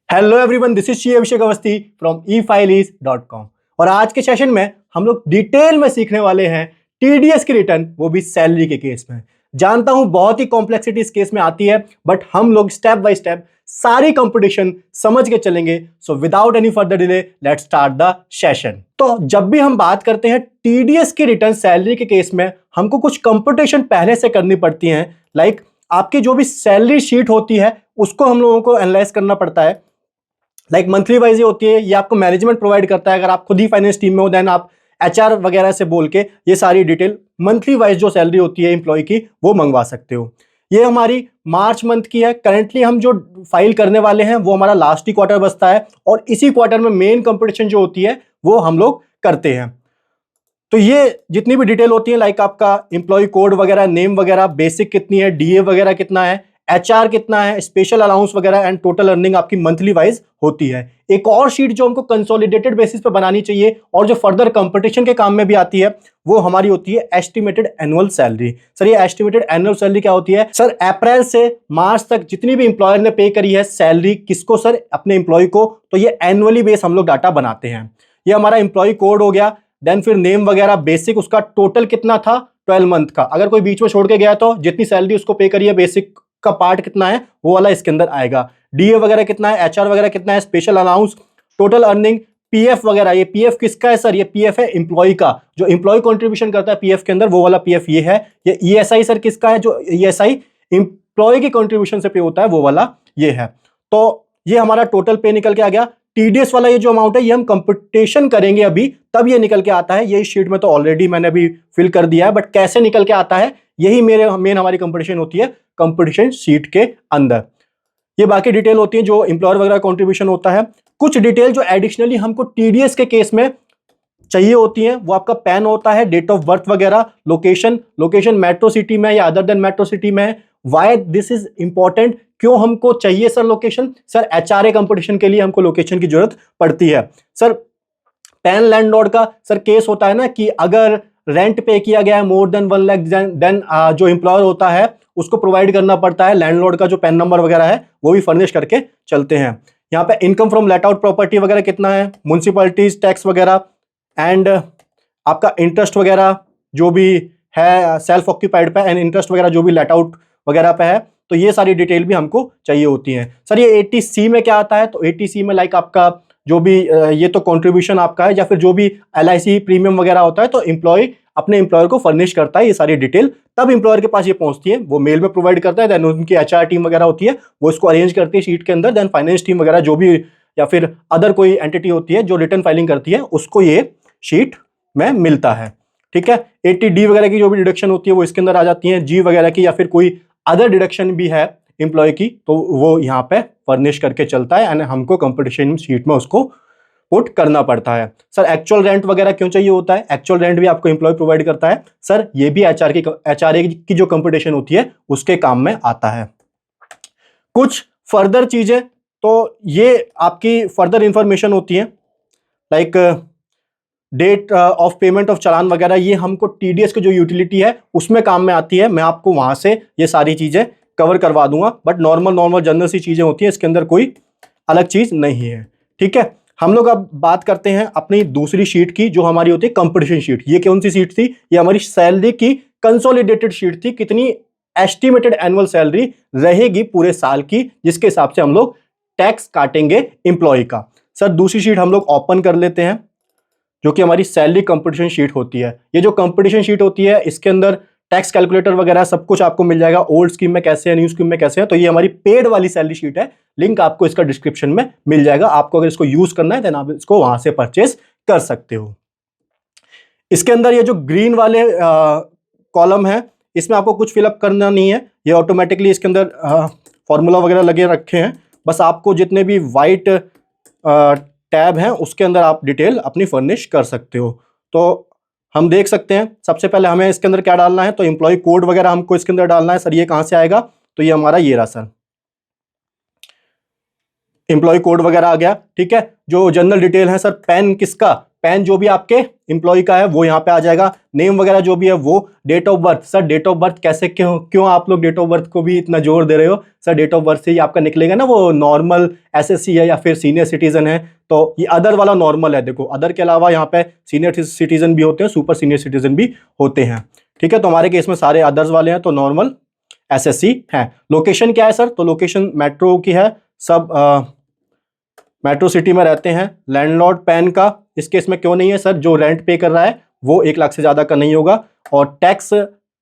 Hello everyone, this is Shri Abhishek Awasthi from efiles.com। और आज के सेशन में हम लोग डिटेल में सीखने वाले हैं टीडीएस की रिटर्न, वो भी सैलरी के केस में। जानता हूं बहुत ही कॉम्प्लेक्सिटी इस केस में आती है, बट हम लोग स्टेप बाय स्टेप सारी कंपटीशन समझ के चलेंगे। So without any further delay let's start the session. तो जब भी हम बात करते हैं टीडीएस की रिटर्न सैलरी के केस में, हमको कुछ कंपटीशन पहले से करनी पड़ती है। लाइक आपकी जो भी सैलरी शीट होती है उसको हम लोगों को एनालाइज करना पड़ता है। लाइक मंथली वाइज ही होती है, ये आपको मैनेजमेंट प्रोवाइड करता है। अगर आप खुद ही फाइनेंस टीम में हो देन आप एचआर वगैरह से बोल के ये सारी डिटेल मंथली वाइज जो सैलरी होती है एम्प्लॉय की वो मंगवा सकते हो। ये हमारी मार्च मंथ की है। करंटली हम जो फाइल करने वाले हैं वो हमारा लास्ट ही क्वार्टर बचता है और इसी क्वार्टर में मेन कंपटीशन जो होती है वो हम लोग करते हैं। तो ये जितनी भी डिटेल होती है, लाइक आपका एम्प्लॉय कोड वगैरह, नेम वगैरह, बेसिक कितनी है, डीए वगैरह कितना है, एचआर कितना है, स्पेशल अलाउंस वगैरह एंड टोटल अर्निंग आपकी मंथली वाइज होती है। एक और शीट जो हमको कंसोलिडेटेड बेसिस पे बनानी चाहिए और जो फर्दर कंपटीशन के काम में भी आती है वो हमारी होती है एस्टिमेटेड एनुअल सैलरी। सर ये एस्टिमेटेड एनुअल सैलरी क्या होती है? सर अप्रैल से मार्च तक जितनी भी इंप्लॉयर ने पे करी है सैलरी किसको? सर अपने इंप्लॉय को। तो ये एनुअली बेस हम लोग डाटा बनाते हैं। ये हमारा इंप्लॉय कोड हो गया, देन फिर नेम वगैरह, बेसिक उसका टोटल कितना था 12 मंथ का। अगर कोई बीच में छोड़ के गया तो जितनी सैलरी उसको पे करी है बेसिक का पार्ट कितना है वो वाला इसके अंदर आएगा। डीए वगैरह कितना है, एचआर वगैरह कितना है, special allowance, total earning, PF वगैरह। ये पीएफ किसका है सर? ये पीएफ है एम्प्लॉय का, जो एम्प्लॉय कंट्रीब्यूशन करता है पीएफ के अंदर वो वाला पीएफ ये है। ये ईएसआई सर किसका है? जो ईएसआई एम्प्लॉय की कंट्रीब्यूशन से पे होता है वो वाला ये है। तो ये हमारा टोटल पे निकल के आ गया। टीडीएस वाला ये जो अमाउंट है ये हम कंपटीशन करेंगे अभी, तब ये निकल के आता है। ये शीट में तो ऑलरेडी मैंने अभी फिल कर दिया है, बट कैसे निकल के आता है यही मेन हमारी कंपटीशन होती है कंपटीशन शीट के अंदर। ये बाकी डिटेल होती है जो एम्प्लॉयर वगैरह कंट्रीब्यूशन होता है। कुछ डिटेल जो एडिशनली हमको टीडीएस के केस में चाहिए होती है वो आपका पैन होता है, डेट ऑफ बर्थ वगैरह, लोकेशन मेट्रो सिटी में या अदर देन मेट्रो सिटी में है। Why this is important? क्यों हमको चाहिए sir location? Sir HRA competition के लिए हमको लोकेशन की जरूरत पड़ती है। सर पैन लैंडलॉर्ड का सर केस होता है ना कि अगर रेंट पे किया गया है मोर देन 1 लाख, देन जो एम्प्लॉयर होता है उसको प्रोवाइड करना पड़ता है लैंडलॉर्ड का जो पैन नंबर वगैरह है वो भी फर्निश करके चलते हैं। यहाँ पे income from let out property वगैरह कितना है, म्युनिसिपैलिटीज टैक्स वगैरह एंड आपका इंटरेस्ट वगैरह जो भी है सेल्फ ऑक्यूपाइड पे एंड इंटरेस्ट वगैरह जो भी लेट आउट वगैरह पे है, तो ये सारी डिटेल भी हमको चाहिए होती है। सर ये 80C में क्या आता है? तो 80C में लाइक आपका जो भी ये तो कंट्रीब्यूशन आपका है या फिर जो भी एलआईसी प्रीमियम वगैरह होता है तो एम्प्लॉय अपने एम्प्लॉयर को फर्निश करता है ये सारी डिटेल, तब एम्प्लॉयर के पास ये पहुंचती है, वो मेल में प्रोवाइड करता है। देन उनकी एचआर टीम वगैरह होती है वो इसको अरेंज करती है शीट के अंदर। देन फाइनेंस टीम वगैरह जो भी या फिर अदर कोई एंटिटी होती है जो रिटर्न फाइलिंग करती है उसको ये शीट में मिलता है। ठीक है, 80D वगैरह की जो भी डिडक्शन होती है वो इसके अंदर आ जाती है। जी वगैरह की या फिर कोई अदर डिडक्शन भी है एम्प्लॉय की तो वो यहाँ पे फर्निश करके चलता है एंड हमको कंपटीशन शीट में उसको पुट करना पड़ता है। सर एक्चुअल रेंट वगैरह क्यों चाहिए होता है? एक्चुअल रेंट भी आपको एम्प्लॉय प्रोवाइड करता है। सर ये भी एचआरए की जो कंपटीशन होती है उसके काम में आता है। कुछ फर्दर चीजें तो ये आपकी फर्दर इंफॉर्मेशन होती है, like date of payment of challan वगैरह, ये हमको टीडीएस की जो यूटिलिटी है उसमें काम में आती है। मैं आपको वहां से ये सारी चीजें कवर करवा दूंगा, बट नॉर्मल जनरल सी चीजें होती हैं, इसके अंदर कोई अलग चीज नहीं है। ठीक है, हम लोग अब बात करते हैं अपनी दूसरी शीट की जो हमारी होती है कंपटीशन शीट। ये कौन सी शीट थी? ये हमारी सैलरी की कंसोलिडेटेड शीट थी, कितनी एस्टिमेटेड एनुअल सैलरी रहेगी पूरे साल की, जिसके हिसाब से हम लोग टैक्स काटेंगे एम्प्लॉय का। सर दूसरी शीट हम लोग ओपन कर लेते हैं जो कि हमारी सैलरी कंपटीशन शीट होती है। ये जो कंपटीशन शीट होती है इसके अंदर टैक्स कैलकुलेटर वगैरह सब कुछ आपको मिल जाएगा, ओल्ड स्कीम में कैसे है, न्यू स्कीम में कैसे है। तो ये हमारी पेड वाली सैलरी शीट है, लिंक आपको इसका डिस्क्रिप्शन में मिल जाएगा। आपको अगर इसको यूज करना है देन आप इसको वहां से परचेस कर सकते हो। इसके अंदर ये जो ग्रीन वाले कॉलम है इसमें आपको कुछ फिलअप करना नहीं है, ये ऑटोमेटिकली इसके अंदर फॉर्मूला वगैरह लगे रखे हैं। बस आपको जितने भी वाइट टैब हैं उसके अंदर आप डिटेल अपनी फर्निश कर सकते हो। तो हम देख सकते हैं सबसे पहले हमें इसके अंदर क्या डालना है, तो एम्प्लॉय कोड वगैरह हमको इसके अंदर डालना है। सर ये कहां से आएगा? तो ये हमारा ये रहा सर, एम्प्लॉय कोड वगैरह आ गया। ठीक है, जो जनरल डिटेल है सर पैन किसका? पैन जो भी आपके एम्प्लॉय का है वो यहाँ पे आ जाएगा, नेम वगैरह जो भी है वो, date of birth. Sir date of birth कैसे, क्यों आप लोग डेट ऑफ बर्थ को भी इतना जोर दे रहे हो? सर डेट ऑफ बर्थ से ही आपका निकलेगा ना वो नॉर्मल एसएससी है या फिर सीनियर सिटीजन है। तो ये अदर वाला नॉर्मल है, देखो अदर के अलावा यहाँ पे सीनियर सिटीजन भी होते हैं, सुपर सीनियर सिटीजन भी होते हैं, ठीक है। तो हमारे केस में सारे अदर्स वाले हैं, तो नॉर्मल एसएससी है। लोकेशन क्या है सर? तो लोकेशन मेट्रो की है, सब मेट्रो सिटी में रहते हैं। लैंडलॉर्ड पैन का इस केस में क्यों नहीं है सर? जो रेंट पे कर रहा है वो 1 लाख से ज़्यादा का नहीं होगा। और टैक्स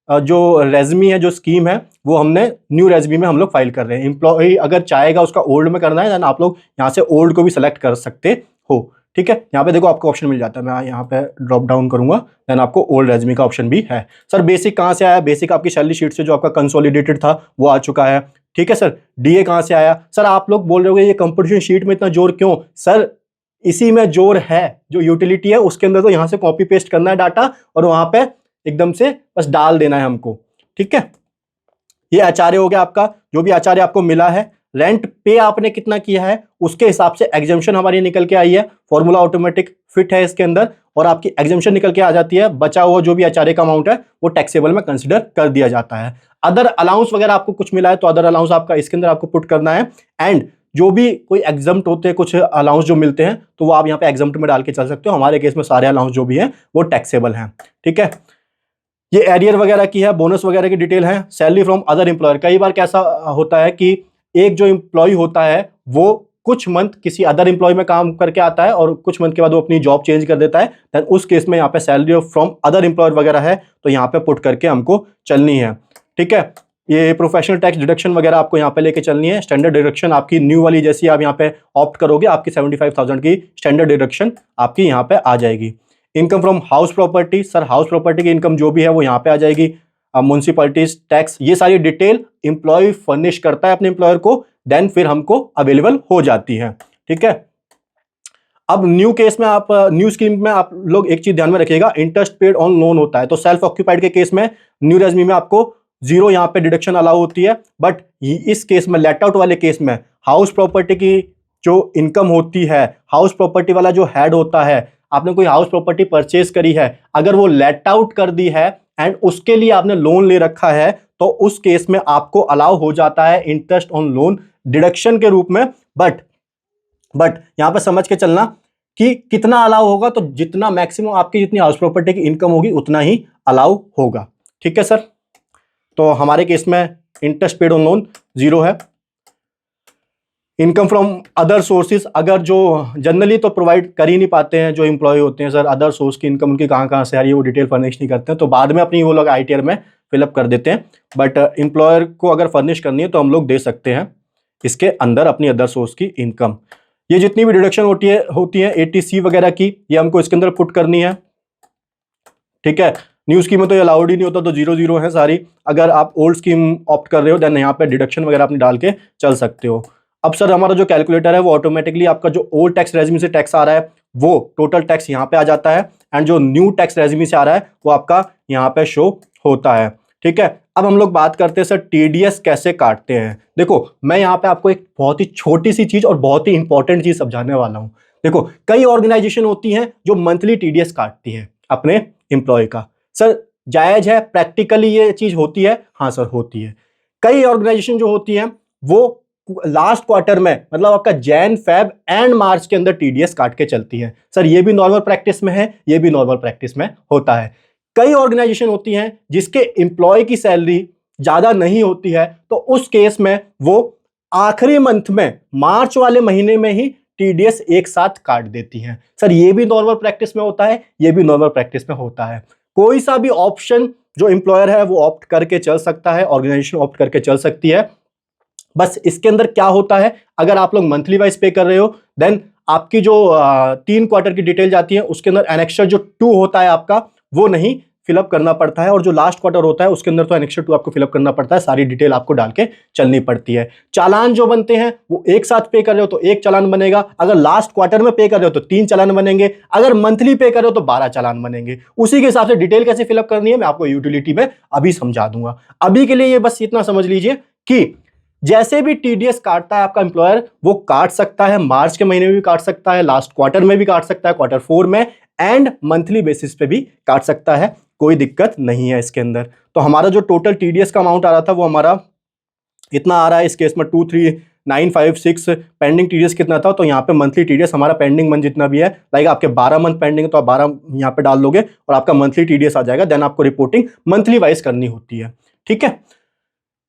जो रेज़मी है, जो स्कीम है, वो हमने न्यू रेज़मी में हम लोग फाइल कर रहे हैं। एम्प्लॉय अगर चाहेगा उसका ओल्ड में करना है, देन आप लोग यहाँ से ओल्ड को भी सेलेक्ट कर सकते हो, ठीक है। यहाँ पे देखो आपको ऑप्शन मिल जाता है, मैं यहाँ पे ड्रॉप डाउन करूंगा, देन आपको ओल्ड रेज़मी का ऑप्शन भी है। सर बेसिक कहाँ से आया? बेसिक आपकी सैलरी शीट से जो आपका कंसोलिडेटेड था वो आ चुका है, ठीक है सर। डीए कहाँ से आया? सर आप लोग बोल रहे हो ये कंपोजिशन शीट में इतना जोर क्यों? सर इसी में जोर है, जो यूटिलिटी है उसके अंदर तो यहाँ से कॉपी पेस्ट करना है डाटा और वहां पे एकदम से बस डाल देना है हमको, ठीक है। ये आचार्य हो गया आपका, जो भी आचार्य आपको मिला है। रेंट पे आपने कितना किया है उसके हिसाब से एग्जम्पशन हमारी निकल के आई है, फॉर्मूला ऑटोमेटिक फिट है इसके अंदर, और आपकी एग्जम्पशन निकल के आ जाती है। बचा हुआ जो भी आचार्य का अमाउंट है वो टैक्सेबल में कंसिडर कर दिया जाता है। अदर अलाउंस वगैरह आपको कुछ मिला है तो अदर अलाउंस आपका इसके अंदर आपको पुट करना है। एंड जो भी कोई एग्जम्प्ट होते हैं, कुछ अलाउंस जो मिलते हैं, तो वो आप यहाँ पे एग्जम्प्ट में डाल के चल सकते हो। हमारे केस में सारे अलाउंस जो भी हैं वो टैक्सेबल हैं, ठीक है। ये एरियर वगैरह की है, बोनस वगैरह की डिटेल है। सैलरी फ्रॉम अदर एम्प्लॉयर, कई बार कैसा होता है कि एक जो एम्प्लॉय होता है वो कुछ मंथ किसी अदर एम्प्लॉय में काम करके आता है और कुछ मंथ के बाद वो अपनी जॉब चेंज कर देता है, देन उस केस में यहाँ पे सैलरी फ्रॉम अदर एम्प्लॉयर वगैरह है तो यहाँ पे पुट करके हमको चलनी है, ठीक है। ये प्रोफेशनल टैक्स डिडक्शन वगैरह आपको यहाँ पे लेके चलनी है। स्टैंडर्ड डिडक्शन आपकी न्यू वाली जैसी आप यहाँ पे ऑप्ट करोगे, आपकी 75,000 की स्टैंडर्ड डिडक्शन आपकी यहाँ पे आ जाएगी। Income from house property, sir house property की इनकम जो भी है वो यहाँ पे आ जाएगी। म्युनिसिपैलिटीज टैक्स, ये सारी डिटेल एम्प्लॉय फर्निश करता है अपने एम्प्लॉयर को, देन फिर हमको अवेलेबल हो जाती है, ठीक है। अब न्यू केस में आप न्यू स्कीम में आप लोग एक चीज ध्यान में रखिएगा, इंटरेस्ट पेड ऑन लोन होता है। तो सेल्फ ऑक्यूपाइड के केस में न्यू रेज़मी में आपको 0 यहाँ पे डिडक्शन अलाउ होती है, बट इस केस में लेट आउट वाले केस में हाउस प्रॉपर्टी की जो इनकम होती है, हाउस प्रॉपर्टी वाला जो हेड होता है, आपने कोई हाउस प्रॉपर्टी परचेज करी है, अगर वो लेट आउट कर दी है एंड उसके लिए आपने लोन ले रखा है, तो उस केस में आपको अलाउ हो जाता है इंटरेस्ट ऑन लोन डिडक्शन के रूप में। बट यहां पे समझ के चलना कि कितना अलाउ होगा, तो जितना मैक्सिमम आपकी जितनी हाउस प्रॉपर्टी की इनकम होगी उतना ही अलाउ होगा, ठीक है सर। तो हमारे केस में इंटरेस्ट पेड ऑन लोन 0 है। इनकम फ्रॉम अदर सोर्सेज, अगर जो जनरली तो प्रोवाइड कर ही नहीं पाते हैं जो एम्प्लॉय होते हैं, सर अदर सोर्स की इनकम उनकी कहाँ से आ रही है वो डिटेल फर्निश नहीं करते हैं, तो बाद में अपनी वो लोग आईटीआर में फिलअप कर देते हैं। बट एम्प्लॉयर को अगर फर्निश करनी है तो हम लोग दे सकते हैं इसके अंदर अपनी अदर सोर्स की इनकम। ये जितनी भी डिडक्शन होती है एटीसी वगैरह की, ये हमको इसके अंदर पुट करनी है, ठीक है। न्यू स्कीम में तो ये अलाउड ही नहीं होता, तो 0 है सारी। अगर आप ओल्ड स्कीम ऑप्ट कर रहे हो देन यहाँ पे डिडक्शन वगैरह अपनी डाल के चल सकते हो। अब सर हमारा जो कैलकुलेटर है वो ऑटोमेटिकली आपका जो ओल्ड टैक्स रेजिमी से टैक्स आ रहा है वो टोटल टैक्स यहाँ पे आ जाता है, एंड जो न्यू टैक्स रेजिमी से आ रहा है वो आपका यहाँ पे शो होता है, ठीक है। अब हम लोग बात करते हैं सर टीडीएस कैसे काटते हैं। देखो मैं यहाँ पे आपको एक बहुत ही छोटी सी चीज और बहुत ही इंपॉर्टेंट चीज समझाने वाला हूँ। देखो कई ऑर्गेनाइजेशन होती हैं जो मंथली टीडीएस काटती है अपने एम्प्लॉय का। सर जायज है, प्रैक्टिकली ये चीज होती है? हाँ सर होती है। कई ऑर्गेनाइजेशन जो होती हैं वो लास्ट क्वार्टर में, मतलब आपका जैन फेब एंड मार्च के अंदर टीडीएस काट के चलती है। सर ये भी नॉर्मल प्रैक्टिस में है, ये भी नॉर्मल प्रैक्टिस में होता है। कई ऑर्गेनाइजेशन होती हैं जिसके एम्प्लॉय की सैलरी ज्यादा नहीं होती है, तो उस केस में वो आखिरी मंथ में मार्च वाले महीने में ही टीडीएस एक साथ काट देती हैं। सर ये भी नॉर्मल प्रैक्टिस में होता है, ये भी नॉर्मल प्रैक्टिस में होता है। कोई सा भी ऑप्शन जो एम्प्लॉयर है वो ऑप्ट करके चल सकता है, ऑर्गेनाइजेशन ऑप्ट करके चल सकती है। बस इसके अंदर क्या होता है, अगर आप लोग मंथली वाइज पे कर रहे हो देन आपकी जो 3 क्वार्टर की डिटेल जाती है उसके अंदर एनेक्सर जो 2 होता है आपका वो नहीं फिलअप करना पड़ता है, और जो लास्ट क्वार्टर होता है उसके अंदर तो एनेक्सर 2 आपको फिलअप करना पड़ता है, सारी डिटेल आपको डाल के चलनी पड़ती है। चालान जो बनते हैं वो एक साथ पे कर रहे हो तो 1 चालान बनेगा, अगर लास्ट क्वार्टर में पे कर रहे हो तो 3 चालान बनेंगे, अगर मंथली पे कर रहे हो तो 12 चालान बनेंगे। उसी के हिसाब से डिटेल कैसे फिलअप करनी है मैं आपको यूटिलिटी में अभी समझा दूंगा। अभी के लिए ये बस इतना समझ लीजिए कि जैसे भी टीडीएस काटता है आपका एम्प्लॉयर, वो काट सकता है मार्च के महीने में भी काट सकता है, लास्ट क्वार्टर में भी काट सकता है, क्वार्टर 4 में, एंड मंथली बेसिस पे भी काट सकता है, कोई दिक्कत नहीं है इसके अंदर। तो हमारा जो टोटल टीडीएस का अमाउंट आ रहा था वो हमारा इतना आ रहा है इस केस में 23,956। पेंडिंग टीडीएस कितना था, तो यहाँ पे मंथली टीडीएस हमारा पेंडिंग मंथ जितना भी है, लाइक आपके 12 मंथ पेंडिंग है तो आप 12 यहाँ पे डाल दोगे और आपका मंथली टीडीएस आ जाएगा। देन आपको रिपोर्टिंग मंथली वाइज करनी होती है। ठीक है,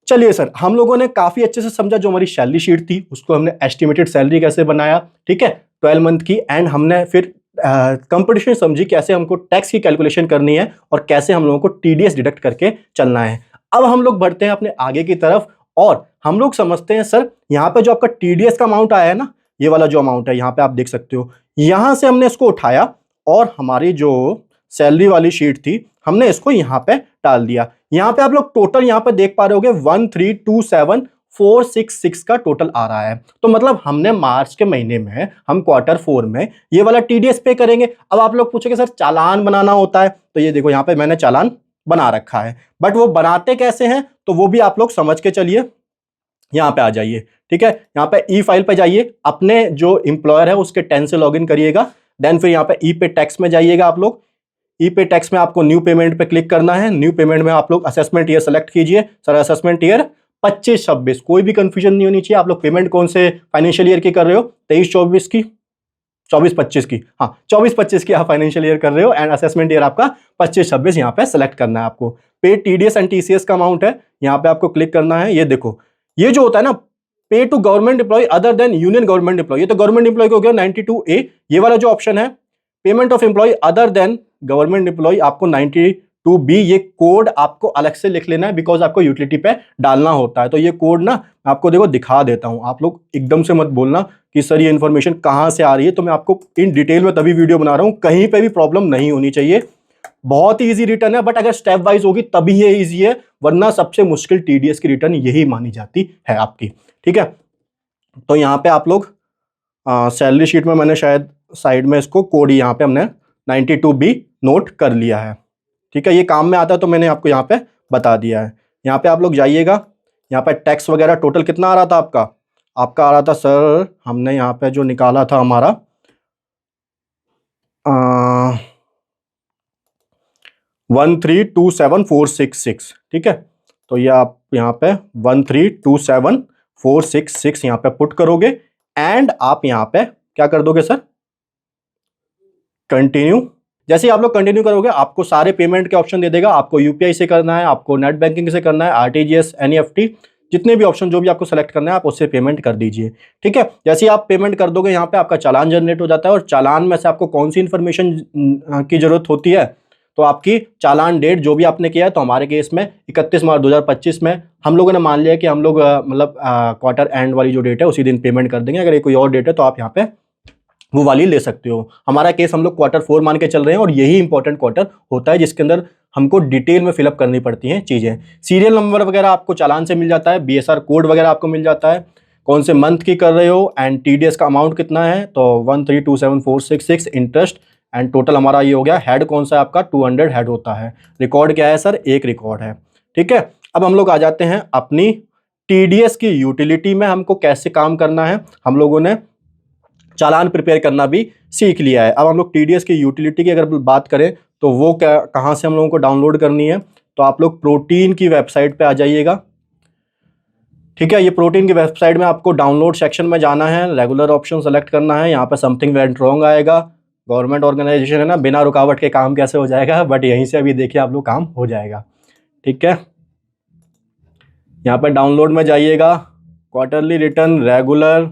चलिए सर, हम लोगों ने काफी अच्छे से समझा जो हमारी सैलरी शीट थी, उसको हमने एस्टिमेटेड सैलरी कैसे बनाया, ठीक है, 12 मंथ की, एंड हमने फिर कंपटीशन समझी कैसे हमको टैक्स की कैलकुलेशन करनी है और कैसे हम लोगों को टीडीएस डिडक्ट करके चलना है। अब हम लोग बढ़ते हैं अपने आगे की तरफ और हम लोग समझते हैं सर, यहाँ पे जो आपका टीडीएस का अमाउंट आया है ना, ये वाला जो अमाउंट है यहाँ पे आप देख सकते हो, यहां से हमने इसको उठाया और हमारी जो सैलरी वाली शीट थी हमने इसको यहाँ पे डाल दिया। यहाँ पे आप लोग टोटल यहाँ पे देख पा रहे होगे 1327466 का टोटल आ रहा है। तो मतलब हमने मार्च के महीने में, हम Q4 में ये वाला टीडीएस पे करेंगे। अब आप लोग पूछोगे सर चालान बनाना होता है, तो ये देखो यहाँ पे मैंने चालान बना रखा है, बट वो बनाते कैसे हैं तो वो भी आप लोग समझ के चलिए। यहाँ पे आ जाइए, ठीक है, यहाँ पे ई फाइल पे जाइए, अपने जो एम्प्लॉयर है उसके 10 से लॉगिन करिएगा। देन फिर यहाँ पे ई पे टैक्स में जाइएगा आप लोग। ई पे टैक्स में आपको न्यू पेमेंट पे क्लिक करना है। न्यू पेमेंट में आप लोग असेसमेंट ईयर सेलेक्ट कीजिए। सर असेसमेंट ईयर 25-26, कोई भी कंफ्यूजन नहीं होनी चाहिए। आप लोग पेमेंट कौन से फाइनेंशियल ईयर की कर रहे हो, 23-24 की, 24-25 की, हाँ 24-25 की आप फाइनेंशियल ईयर कर रहे हो, एंड असेसमेंट ईयर आपका 25-26 यहाँ पे सेलेक्ट करना है आपको। पे टीडीएस एंड टीसीएस का अमाउंट है, यहाँ पे आपको क्लिक करना है। ये देखो, ये जो होता है ना, pay to government employee other than union government employee, ये तो गवर्नमेंट एम्प्लॉय को हो गया 92A। ये वाला जो ऑप्शन है payment of employee other than government employee, आपको 92B, ये कोड आपको अलग से लिख लेना है बिकॉज आपको यूटिलिटी पे डालना होता है। तो ये कोड ना आपको देखो दिखा देता हूं, आप लोग एकदम से मत बोलना कि सर ये इन्फॉर्मेशन कहां से आ रही है, तो मैं आपको इन डिटेल में तभी वीडियो बना रहा हूं, कहीं पे भी प्रॉब्लम नहीं होनी चाहिए। बहुत ही ईजी रिटर्न है, बट अगर स्टेप वाइज होगी तभी ये ईजी है, वरना सबसे मुश्किल टीडीएस की रिटर्न यही मानी जाती है आपकी। ठीक है, तो यहाँ पे आप लोग सैलरी शीट में मैंने शायद साइड में इसको कोड यहाँ पे हमने 92B नोट कर लिया है। ठीक है, ये काम में आता है तो मैंने आपको यहाँ पे बता दिया है। यहाँ पे आप लोग जाइएगा, यहाँ पे टैक्स वगैरह टोटल कितना आ रहा था आपका, आ रहा था सर, हमने यहाँ पे जो निकाला था हमारा 1327466। ठीक है, तो ये आप यहाँ पे 1327466 यहाँ पे पुट करोगे एंड आप यहाँ पे क्या कर दोगे सर, कंटिन्यू। जैसे ही आप लोग कंटिन्यू करोगे आपको सारे पेमेंट के ऑप्शन दे देगा, आपको यूपीआई से करना है, आपको नेट बैंकिंग से करना है, आरटीजीएस, एनईएफटी, जितने भी ऑप्शन जो भी आपको सेलेक्ट करना है आप उससे पेमेंट कर दीजिए। ठीक है, जैसे ही आप पेमेंट कर दोगे यहाँ पे आपका चालान जनरेट हो जाता है, और चालान में से आपको कौन सी इंफॉर्मेशन की जरूरत होती है, तो आपकी चालान डेट जो भी आपने किया है, तो हमारे केस में 31 मार्च 2025 में हम लोगों ने मान लिया कि हम लोग मतलब क्वार्टर एंड वाली जो डेट है उसी दिन पेमेंट कर देंगे। अगर ये कोई और डेट है तो आप यहाँ पे वो वाली ले सकते हो। हमारा केस हम लोग Q4 मान के चल रहे हैं, और यही इंपॉर्टेंट क्वार्टर होता है जिसके अंदर हमको डिटेल में फिलअप करनी पड़ती हैं चीज़ें। सीरियल नंबर वगैरह आपको चालान से मिल जाता है, बीएसआर कोड वगैरह आपको मिल जाता है, कौन से मंथ की कर रहे हो, एंड टीडीएस का अमाउंट कितना है, तो 1327466 इंटरेस्ट, एंड टोटल हमारा ये हो गया। हेड कौन सा है आपका, 200 हेड होता है। रिकॉर्ड क्या है सर, एक रिकॉर्ड है। ठीक है, अब हम लोग आ जाते हैं अपनी टीडीएस की यूटिलिटी में, हमको कैसे काम करना है। हम लोगों ने चालान प्रिपेयर करना भी सीख लिया है। अब हम लोग टीडीएस की यूटिलिटी की अगर बात करें तो वो क्या, कहाँ से हम लोगों को डाउनलोड करनी है, तो आप लोग प्रोटीन की वेबसाइट पे आ जाइएगा। ठीक है, ये प्रोटीन की वेबसाइट में आपको डाउनलोड सेक्शन में जाना है, रेगुलर ऑप्शन सेलेक्ट करना है। यहाँ पे समथिंग वेंट रॉन्ग आएगा, गवर्नमेंट ऑर्गेनाइजेशन है ना, बिना रुकावट के काम कैसे हो जाएगा, बट यहीं से अभी देखिए आप लोग काम हो जाएगा। ठीक है, यहाँ पे डाउनलोड में जाइएगा, क्वार्टरली रिटर्न रेगुलर,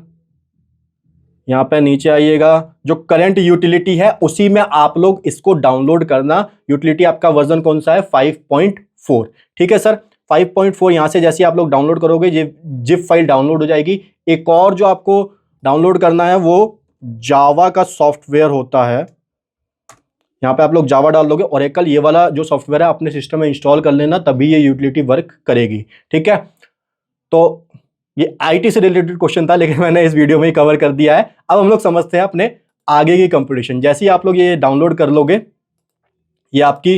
यहाँ पे नीचे आइएगा, जो करंट यूटिलिटी है उसी में आप लोग इसको डाउनलोड करना। यूटिलिटी आपका वर्जन कौन सा है, 5.4। ठीक है सर, 5.4 यहाँ से जैसे आप लोग डाउनलोड करोगे ये जिप फाइल डाउनलोड हो जाएगी। एक और जो आपको डाउनलोड करना है वो जावा का सॉफ्टवेयर होता है, यहाँ पे आप लोग जावा डाल दोगे। ओरेकल ये वाला जो सॉफ्टवेयर है अपने सिस्टम में इंस्टॉल कर लेना, तभी ये यूटिलिटी वर्क करेगी। ठीक है, तो ये आईटी से रिलेटेड क्वेश्चन था, लेकिन मैंने इस वीडियो में ही कवर कर दिया है। अब हम लोग समझते हैं अपने आगे की कंपटीशन। जैसे ही आप लोग ये डाउनलोड कर लोगे, ये आपकी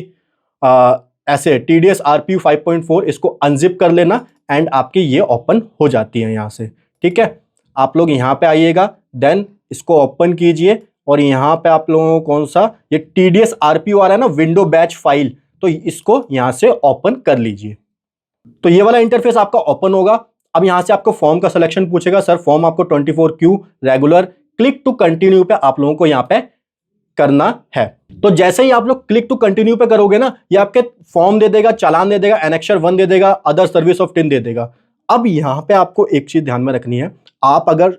ऐसे टीडीएस आरपीयू 5.4, इसको अनजिप कर लेना एंड आपकी ये ओपन हो जाती है यहाँ से। ठीक है, आप लोग यहाँ पे आइएगा, देन इसको ओपन कीजिए और यहाँ पे आप लोगों को कौन सा ये TDS RPO आ रहा है ना, विंडो बैच फाइल, तो इसको यहाँ से ओपन कर लीजिए। तो ये वाला इंटरफेस आपका ओपन होगा। अब यहाँ से आपको फॉर्म का सिलेक्शन पूछेगा। सर फॉर्म आपको 24Q regular click to continue पे आप लोगों को यहाँ पे करना है। तो जैसे ही आप लोग क्लिक टू कंटिन्यू पे करोगे ना, ये आपके फॉर्म दे देगा, चालान दे देगा, एनेक्सर 1 दे देगा, अदर सर्विस ऑफ 10 दे देगा। अब यहाँ पे आपको एक चीज ध्यान में रखनी है, आप अगर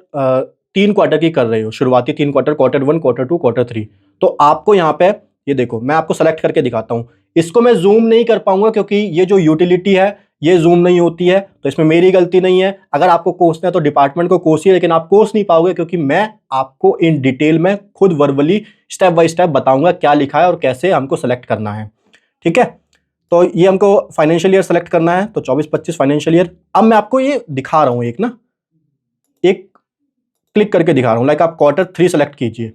3 क्वार्टर की कर रहे हो, शुरुआती 3 क्वार्टर, क्वार्टर 1, क्वार्टर 2, क्वार्टर 3, तो आपको यहाँ पे ये देखो, मैं आपको सेलेक्ट करके दिखाता हूं। इसको मैं जूम नहीं कर पाऊंगा क्योंकि ये जो यूटिलिटी है ये जूम नहीं होती है, तो इसमें मेरी गलती नहीं है। अगर आपको कोसना है तो डिपार्टमेंट को कोसिए, लेकिन आप कोस नहीं पाओगे क्योंकि मैं आपको इन डिटेल में खुद वर्बली स्टेप बाय स्टेप बताऊंगा क्या लिखा है और कैसे हमको सेलेक्ट करना है। ठीक है, तो ये हमको फाइनेंशियल ईयर सेलेक्ट करना है, तो 24-25 फाइनेंशियल ईयर। अब मैं आपको ये दिखा रहा हूं, एक क्लिक करके दिखा रहा हूं। लाइक आप क्वार्टर 3 सेलेक्ट कीजिए,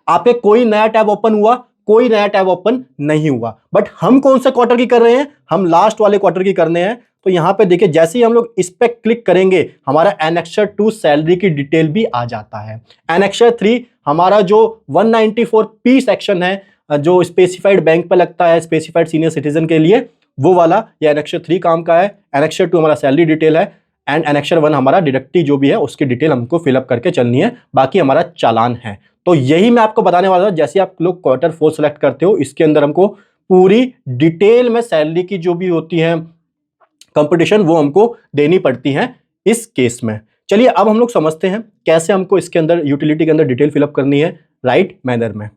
आप पे कोई नया टैब ओपन हुआ, कोई नया टैब ओपन नहीं हुआ। बट हम कौन से क्वार्टर की कर रहे हैं, हम लास्ट वाले क्वार्टर की करने हैं। तो यहां पे देखिए, जैसे ही हम लोग इस पे क्लिक करेंगे हमारा एनेक्सर 2 सैलरी की डिटेल भी आ जाता है। एनेक्सर 3 हमारा जो 194P सेक्शन है, जो स्पेसिफाइड बैंक पे लगता है, स्पेसिफाइड सीनियर सिटीजन के लिए, वो वाला ये एनेक्सर 3 काम का है। एनेक्सर 2 हमारा सैलरी डिटेल है एंड एनेक्सर 1 हमारा डिडक्टिव जो भी है उसकी डिटेल हमको फिलअप करके चलनी है, बाकी हमारा चालान है। तो यही मैं आपको बताने वाला था। जैसे आप लोग क्वार्टर 4 सेलेक्ट करते हो, इसके अंदर हमको पूरी डिटेल में सैलरी की जो भी होती है कंपटीशन वो हमको देनी पड़ती है इस केस में। चलिए अब हम लोग समझते हैं कैसे हमको इसके अंदर यूटिलिटी के अंदर डिटेल फिलअप करनी है राइट मैनर में।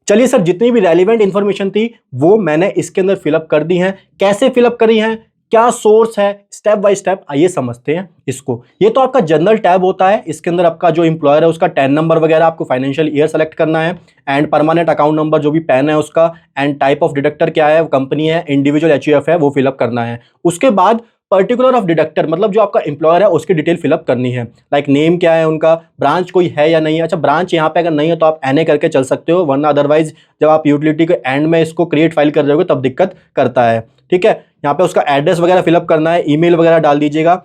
चलिए सर, जितनी भी रेलिवेंट इंफॉर्मेशन थी वो मैंने इसके अंदर फिलअप कर दी है। कैसे फिलअप करी है, क्या सोर्स है, स्टेप बाय स्टेप आइए समझते हैं इसको। ये तो आपका जनरल टैब होता है, इसके अंदर आपका जो एम्प्लॉयर है उसका टैन नंबर वगैरह, आपको फाइनेंशियल ईयर सेलेक्ट करना है एंड परमानेंट अकाउंट नंबर जो भी पैन है उसका, एंड टाइप ऑफ डिडक्टर क्या है, कंपनी है, इंडिविजुअल एचयूएफ है, वो फिलअप करना है। उसके बाद पर्टिकुलर ऑफ डिडक्टर, मतलब जो आपका एम्प्लॉयर है उसकी डिटेल फिलअप करनी है। लाइक नेम क्या है उनका, ब्रांच कोई है या नहीं है। अच्छा, ब्रांच यहाँ पे अगर नहीं है तो आप एनए करके चल सकते हो, वरना अदरवाइज जब आप यूटिलिटी के एंड में इसको क्रिएट फाइल कर रहे हो तब दिक्कत करता है। ठीक है, यहाँ पे उसका एड्रेस वगैरह फिलअप करना है, ईमेल वगैरह डाल दीजिएगा।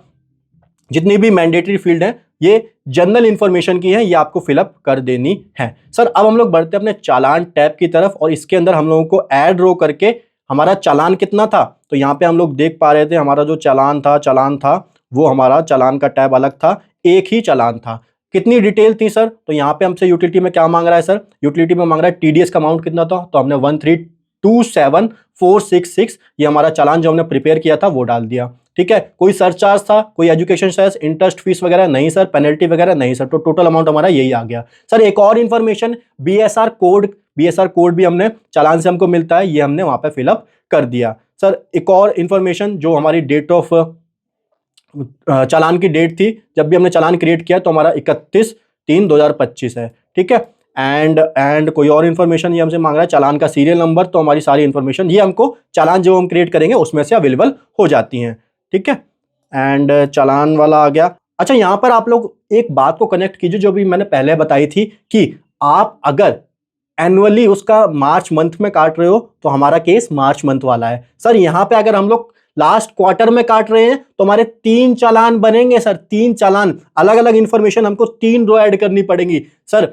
जितनी भी मैंडेटरी फील्ड है ये जनरल इंफॉर्मेशन की है, ये आपको फिलअप कर देनी है। सर अब हम लोग बढ़ते हैं अपने चालान टैब की तरफ, और इसके अंदर हम लोगों को ऐड रो करके हमारा चालान कितना था, तो यहाँ पे हम लोग देख पा रहे थे हमारा जो चालान था वो हमारा चालान का टैब अलग था, एक ही चालान था। कितनी डिटेल थी सर, तो यहाँ पे हमसे यूटिलिटी में क्या मांग रहा है सर, यूटिलिटी में मांग रहा है टीडीएस का अमाउंट कितना था, तो हमने 1327466 ये हमारा चालान जो हमने प्रिपेयर किया था वो डाल दिया। ठीक है, कोई सरचार्ज था, कोई एजुकेशन सेस, इंटरेस्ट फीस वगैरह नहीं सर, पेनल्टी वगैरह नहीं सर, तो टोटल अमाउंट हमारा यही आ गया। सर एक और इन्फॉर्मेशन, बीएसआर कोड भी हमने चालान से हमको मिलता है, ये हमने वहां पे फिलअप कर दिया। सर एक और इन्फॉर्मेशन, जो हमारी डेट ऑफ चालान की डेट थी जब भी हमने चालान क्रिएट किया तो हमारा 31/3/2025 है। ठीक है, एंड कोई और इन्फॉर्मेशन ये हमसे मांग रहा है, चालान का सीरियल नंबर, तो हमारी सारी इन्फॉर्मेशन ये हमको चालान जो हम क्रिएट करेंगे उसमें से अवेलेबल हो जाती हैं। ठीक है, एंड चालान वाला आ गया। अच्छा, यहां पर आप लोग एक बात को कनेक्ट कीजिए जो भी मैंने पहले बताई थी कि आप अगर एनुअली उसका मार्च मंथ में काट रहे हो तो हमारा केस मार्च मंथ वाला है। सर यहां पे अगर हम लोग लास्ट क्वार्टर में काट रहे हैं तो हमारे 3 चालान बनेंगे सर, 3 चालान, अलग अलग इंफॉर्मेशन हमको 3 रो ऐड करनी पड़ेगी। सर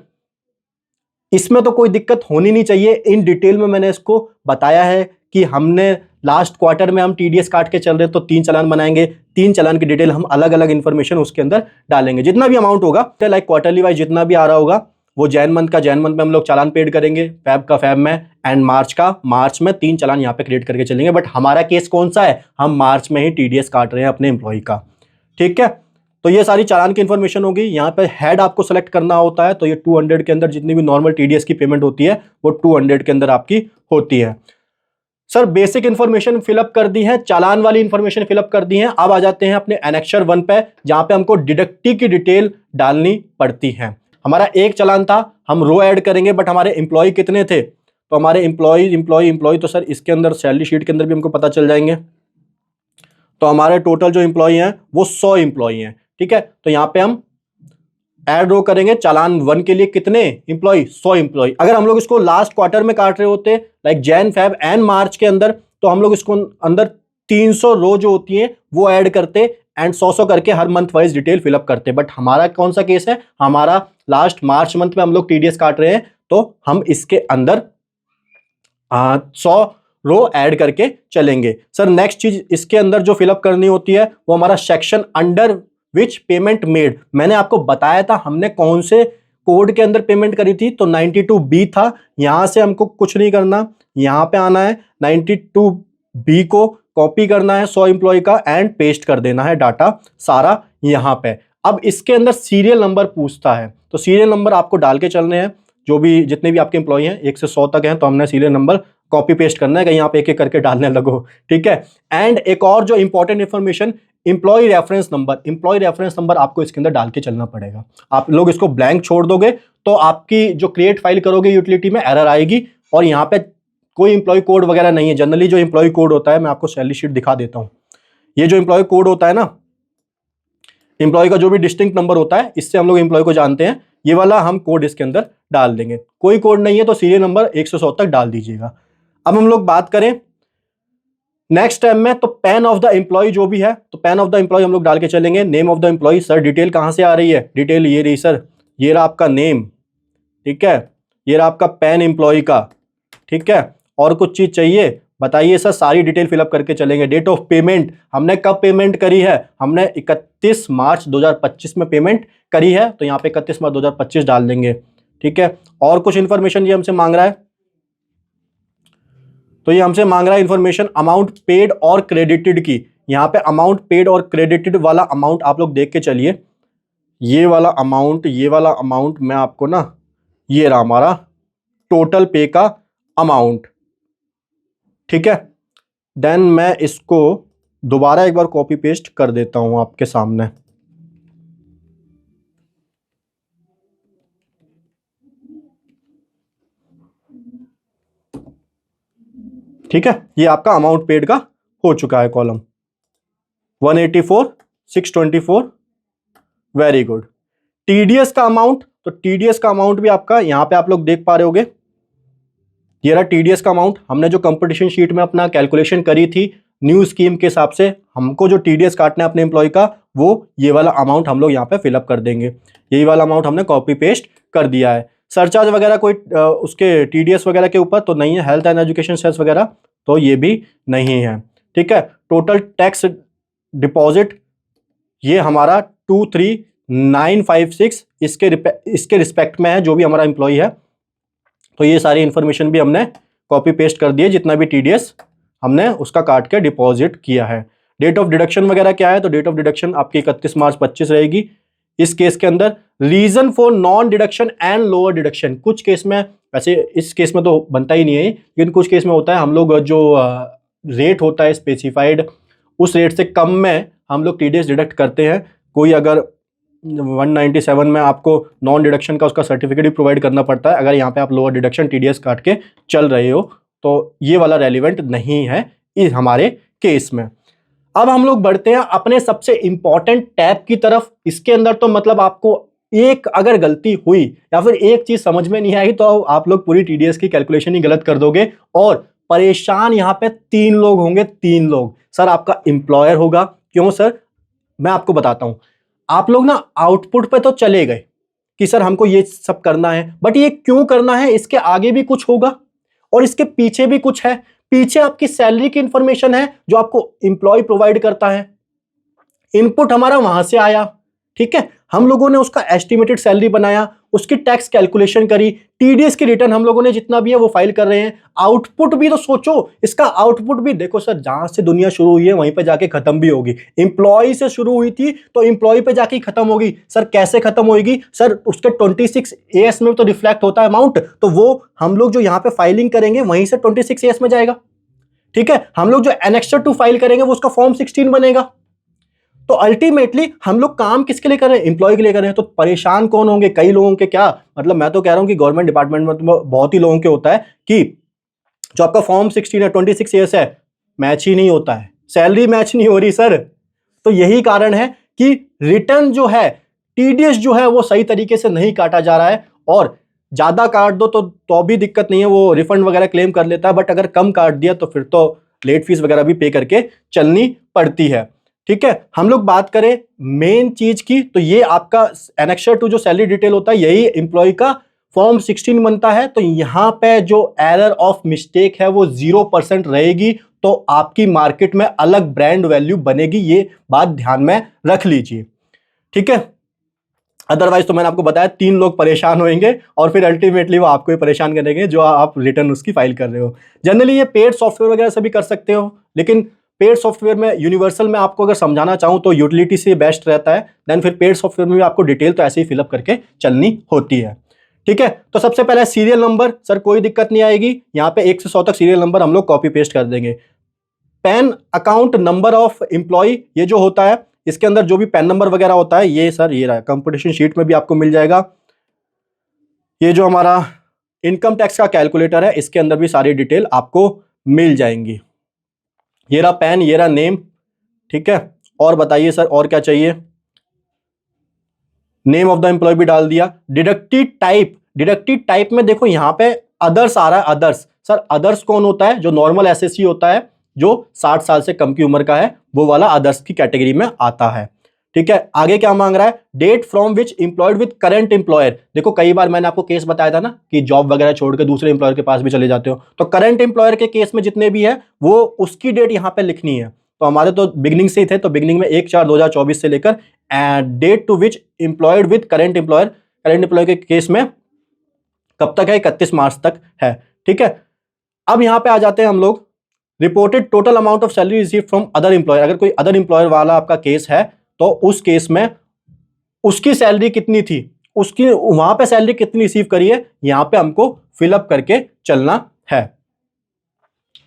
इसमें तो कोई दिक्कत होनी नहीं चाहिए, इन डिटेल में मैंने इसको बताया है कि हमने लास्ट क्वार्टर में हम टीडीएस काट के चल रहे हैं तो 3 चालान बनाएंगे, 3 चालान की डिटेल हम अलग अलग इंफॉर्मेशन उसके अंदर डालेंगे। जितना भी अमाउंट होगा लाइक क्वार्टरली वाइज जितना भी आ रहा होगा वो जैन मंथ में हम लोग चालान पेड करेंगे, फैब का फैब में, एंड मार्च में 3 चालान यहाँ पे क्रिएट करके चलेंगे। बट हमारा केस कौन सा है, हम मार्च में ही टीडीएस काट रहे हैं अपने एम्प्लॉय का। ठीक है, तो ये सारी चालान की इंफॉर्मेशन होगी। यहाँ पे हेड आपको सेलेक्ट करना होता है, तो ये 200 के अंदर जितनी भी नॉर्मल टीडीएस की पेमेंट होती है वो 200 के अंदर आपकी होती है। सर बेसिक इंफॉर्मेशन फिलअप कर दी है, चालान वाली इंफॉर्मेशन फिलअप कर दी है। अब आ जाते हैं अपने एनेक्सर 1 पे, जहां पे हमको डिडक्टी की डिटेल डालनी पड़ती है। हमारा एक चालान था, हम रो ऐड करेंगे, बट हमारे एम्प्लॉय कितने थे, तो हमारे एम्प्लॉय तो सर इसके अंदर सैलरी शीट के अंदर भी हमको पता चल जाएंगे। तो हमारे टोटल जो एम्प्लॉय हैं वो 100 एम्प्लॉय हैं। ठीक है, तो यहाँ पे हम ऐड रो करेंगे चालान 1 के लिए कितने एम्प्लॉय, 100 एम्प्लॉय। अगर हम लोग इसको लास्ट क्वार्टर में काट रहे होते लाइक जैन फैब एंड मार्च के अंदर, तो हम लोग इसको अंदर 300 रो जो होती है वो ऐड करते एंड 100 करके हर मंथ वाइज डिटेल फिलअप करते। बट हमारा कौन सा केस है, हमारा लास्ट मार्च मंथ में हम लोग टीडीएस काट रहे हैं, तो हम इसके अंदर 100 रो ऐड करके चलेंगे। सर नेक्स्ट चीज इसके अंदर जो फिलअप करनी होती है वो हमारा section under which payment made. मैंने आपको बताया था हमने कौन से कोड के अंदर पेमेंट करी थी, तो 92B था। यहां से हमको कुछ नहीं करना, यहां पे आना है 92B को कॉपी करना है 100 एम्प्लॉय का एंड पेस्ट कर देना है डाटा सारा यहां पे। अब इसके अंदर सीरियल नंबर पूछता है, तो सीरियल नंबर आपको डाल के चलने हैं, जो भी जितने भी आपके एम्प्लॉय हैं 1 से 100 तक हैं, तो हमने सीरियल नंबर कॉपी पेस्ट करना है, कहीं आप एक एक करके डालने लगो, ठीक है। एंड एक और जो important information, employee reference number. Employee reference number आपको इसके अंदर डाल के चलना पड़ेगा। आप लोग इसको ब्लैंक छोड़ दोगे तो आपकी जो क्रिएट फाइल करोगे यूटिलिटी में एरर आएगी, और यहाँ पे कोई एम्प्लॉय कोड वगैरह नहीं है। जनरली जो एम्प्लॉय कोड होता है, मैं आपको सैलरी शीट दिखा देता हूँ, ये जो एम्प्लॉय कोड होता है ना, एम्प्लॉय का जो भी डिस्टिंक्ट नंबर होता है, इससे हम लोग एम्प्लॉय को जानते हैं, ये वाला हम कोड इसके अंदर डाल देंगे। कोई कोड नहीं है तो सीरियल नंबर 1 से 100 तक डाल दीजिएगा। अब हम लोग बात करें नेक्स्ट टाइम में, तो पैन ऑफ द एम्प्लॉय जो भी है, तो पैन ऑफ द एम्प्लॉय हम लोग डाल के चलेंगे। Name of the employee, sir detail कहां से आ रही है? डिटेल ये रही सर, ये रहा आपका नेम, ठीक है, ये रहा आपका पैन एम्प्लॉय का, ठीक है। और कुछ चीज चाहिए बताइए सर, सारी डिटेल फिलअप करके चलेंगे। डेट ऑफ पेमेंट, हमने कब पेमेंट करी है? हमने 31 मार्च 2025 में पेमेंट करी है, तो यहाँ पे 31 मार्च 2025 डाल देंगे, ठीक है। और कुछ इंफॉर्मेशन ये हमसे मांग रहा है, तो ये हमसे मांग रहा है इंफॉर्मेशन अमाउंट पेड और क्रेडिटेड की। यहाँ पे अमाउंट पेड और क्रेडिटेड वाला अमाउंट आप लोग देख के चलिए, ये वाला अमाउंट मैं आपको ना, ये रहा हमारा टोटल पे का अमाउंट, ठीक है। देन मैं इसको दोबारा एक बार कॉपी पेस्ट कर देता हूं आपके सामने, ठीक है। ये आपका अमाउंट पेड का हो चुका है कॉलम 184 624, वेरी गुड। टीडीएस का अमाउंट, तो टीडीएस का अमाउंट भी आपका यहां पे आप लोग देख पा रहे होगे, ये रहा टीडीएस का अमाउंट। हमने जो कंपटीशन शीट में अपना कैलकुलेशन करी थी न्यू स्कीम के हिसाब से, हमको जो टीडीएस काटना है अपने एम्प्लॉय का, वो ये वाला अमाउंट हम लोग यहाँ पे फिलअप कर देंगे। यही वाला अमाउंट हमने कॉपी पेस्ट कर दिया है। सरचार्ज वगैरह कोई उसके टीडीएस वगैरह के ऊपर तो नहीं है, हेल्थ एंड एजुकेशन सेस वगैरह तो ये भी नहीं है, ठीक है। टोटल टैक्स डिपॉजिट ये हमारा 23956 इसके रिस्पेक्ट में है, जो भी हमारा एम्प्लॉय है। तो ये सारी इंफॉर्मेशन भी हमने कॉपी पेस्ट कर दी है, जितना भी टीडीएस हमने उसका काट के डिपॉजिट किया है। डेट ऑफ डिडक्शन वगैरह क्या है? तो डेट ऑफ डिडक्शन आपकी 31 मार्च 25 रहेगी इस केस के अंदर। Reason for non deduction and lower deduction, कुछ केस में, वैसे इस केस में तो बनता ही नहीं है, लेकिन कुछ केस में होता है, हम लोग जो रेट होता है स्पेसिफाइड, उस रेट से कम में हम लोग टीडीएस डिडक्ट करते हैं। कोई अगर 197 में आपको नॉन डिडक्शन का उसका सर्टिफिकेट भी प्रोवाइड करना पड़ता है, अगर यहाँ पे आप लोअर डिडक्शन टीडीएस काट के चल रहे हो, तो ये वाला रेलिवेंट नहीं है इस हमारे केस में। अब हम लोग बढ़ते हैं अपने सबसे इंपॉर्टेंट टैब की तरफ। इसके अंदर तो मतलब आपको एक अगर गलती हुई या फिर एक चीज समझ में नहीं आई तो आप लोग पूरी टीडीएस की कैलकुलेशन ही गलत कर दोगे, और परेशान यहाँ पे 3 लोग होंगे। 3 लोग, सर आपका एम्प्लॉयर होगा। क्यों सर? मैं आपको बताता हूं। आप लोग ना आउटपुट पे तो चले गए कि सर हमको ये सब करना है, बट ये क्यों करना है, इसके आगे भी कुछ होगा और इसके पीछे भी कुछ है। पीछे आपकी सैलरी की इंफॉर्मेशन है जो आपको एम्प्लॉय प्रोवाइड करता है। इनपुट हमारा वहां से आया, ठीक है, हम लोगों ने उसका एस्टिमेटेड सैलरी बनाया, उसकी टैक्स कैलकुलेशन करी, टीडीएस की रिटर्न हम लोगों ने जितना भी है वो फाइल कर रहे हैं। आउटपुट भी तो सोचो, इसका आउटपुट भी देखो सर, जहां से दुनिया शुरू हुई है वहीं पे जाके खत्म भी होगी। एम्प्लॉय से शुरू हुई थी तो एम्प्लॉय पे जाके खत्म होगी। सर कैसे खत्म होगी? सर उसके 26AS में तो रिफ्लेक्ट होता है अमाउंट, तो वो हम लोग जो यहाँ पे फाइलिंग करेंगे वहीं से 26AS में जाएगा, ठीक है। हम लोग जो एनेक्सर 2 फाइल करेंगे वो उसका फॉर्म 16 बनेगा। तो अल्टीमेटली हम लोग काम किसके लिए कर रहे हैं? एम्प्लॉय के लिए कर रहे हैं। तो परेशान कौन होंगे? कई लोगों के, क्या मतलब, मैं तो कह रहा हूं कि गवर्नमेंट डिपार्टमेंट में तो बहुत ही लोगों के होता है कि जो आपका फॉर्म 16 है, 26AS है, मैच ही नहीं होता है, सैलरी मैच नहीं हो रही सर। तो यही कारण है कि रिटर्न जो है, टीडीएस जो है वो सही तरीके से नहीं काटा जा रहा है। और ज्यादा काट दो तो भी दिक्कत नहीं है, वो रिफंड वगैरह क्लेम कर लेता है, बट अगर कम काट दिया तो फिर तो लेट फीस वगैरह भी पे करके चलनी पड़ती है, ठीक है। हम लोग बात करें मेन चीज की, तो ये आपका एनेक्सर 2 जो सैलरी डिटेल होता है, यही एम्प्लॉय का फॉर्म 16 बनता है तो यहां पे जो एरर ऑफ मिस्टेक है वो 0% रहेगी, तो आपकी मार्केट में अलग ब्रांड वैल्यू बनेगी, ये बात ध्यान में रख लीजिए, ठीक है। अदरवाइज तो मैंने आपको बताया 3 लोग परेशान होंगे और फिर अल्टीमेटली वो आपको ही परेशान करेंगे जो आप रिटर्न उसकी फाइल कर रहे हो। जनरली ये पेड सॉफ्टवेयर वगैरह से भी कर सकते हो, लेकिन पेड सॉफ्टवेयर में यूनिवर्सल में आपको अगर समझाना चाहूँ तो यूटिलिटी से बेस्ट रहता है, देन फिर पेड सॉफ्टवेयर में भी आपको डिटेल तो ऐसे ही फिलअप करके चलनी होती है, ठीक है। तो सबसे पहले सीरियल नंबर, सर कोई दिक्कत नहीं आएगी, यहाँ पे 1 से 100 तक सीरियल नंबर हम लोग कॉपी पेस्ट कर देंगे। PAN account number of employee, ये जो होता है इसके अंदर जो भी पैन नंबर वगैरह होता है ये सर ये रहा, कंपटीशन शीट में भी आपको मिल जाएगा। ये जो हमारा इनकम टैक्स का कैलकुलेटर है इसके अंदर भी सारी डिटेल आपको मिल जाएंगी। ये रहा पैन, ये रहा नेम, ठीक है। और बताइए सर और क्या चाहिए, नेम ऑफ द एम्प्लॉय भी डाल दिया। डिडक्टिव टाइप में देखो यहाँ पे अदर्स आ रहा है, अदर्स। सर अदर्स कौन होता है, जो नॉर्मल एसएससी होता है जो 60 साल से कम की उम्र का है वो वाला अदर्स की कैटेगरी में आता है, ठीक है। आगे क्या मांग रहा है, date from which employed with current employer. देखो कई बार मैंने आपको केस बताया था ना कि जॉब वगैरह छोड़ के दूसरे एम्प्लॉयर के पास भी चले जाते हो, तो करंट एम्प्लॉयर के केस में जितने भी है वो उसकी डेट यहाँ पे लिखनी है। तो हमारे तो बिगिनिंग से ही थे, तो बिगिनिंग में 1/4/2024 से लेकर date to which employed with current employer के केस में कब तक है, 31 मार्च तक है, ठीक है। अब यहां पे आ जाते हैं हम लोग, reported total amount of salary receive from other employer. अगर कोई अदर एम्प्लॉयर वाला आपका केस है तो उस केस में उसकी सैलरी कितनी थी, उसकी वहां पे सैलरी कितनी रिसीव करी है, यहां पे हमको फिलअप करके चलना है,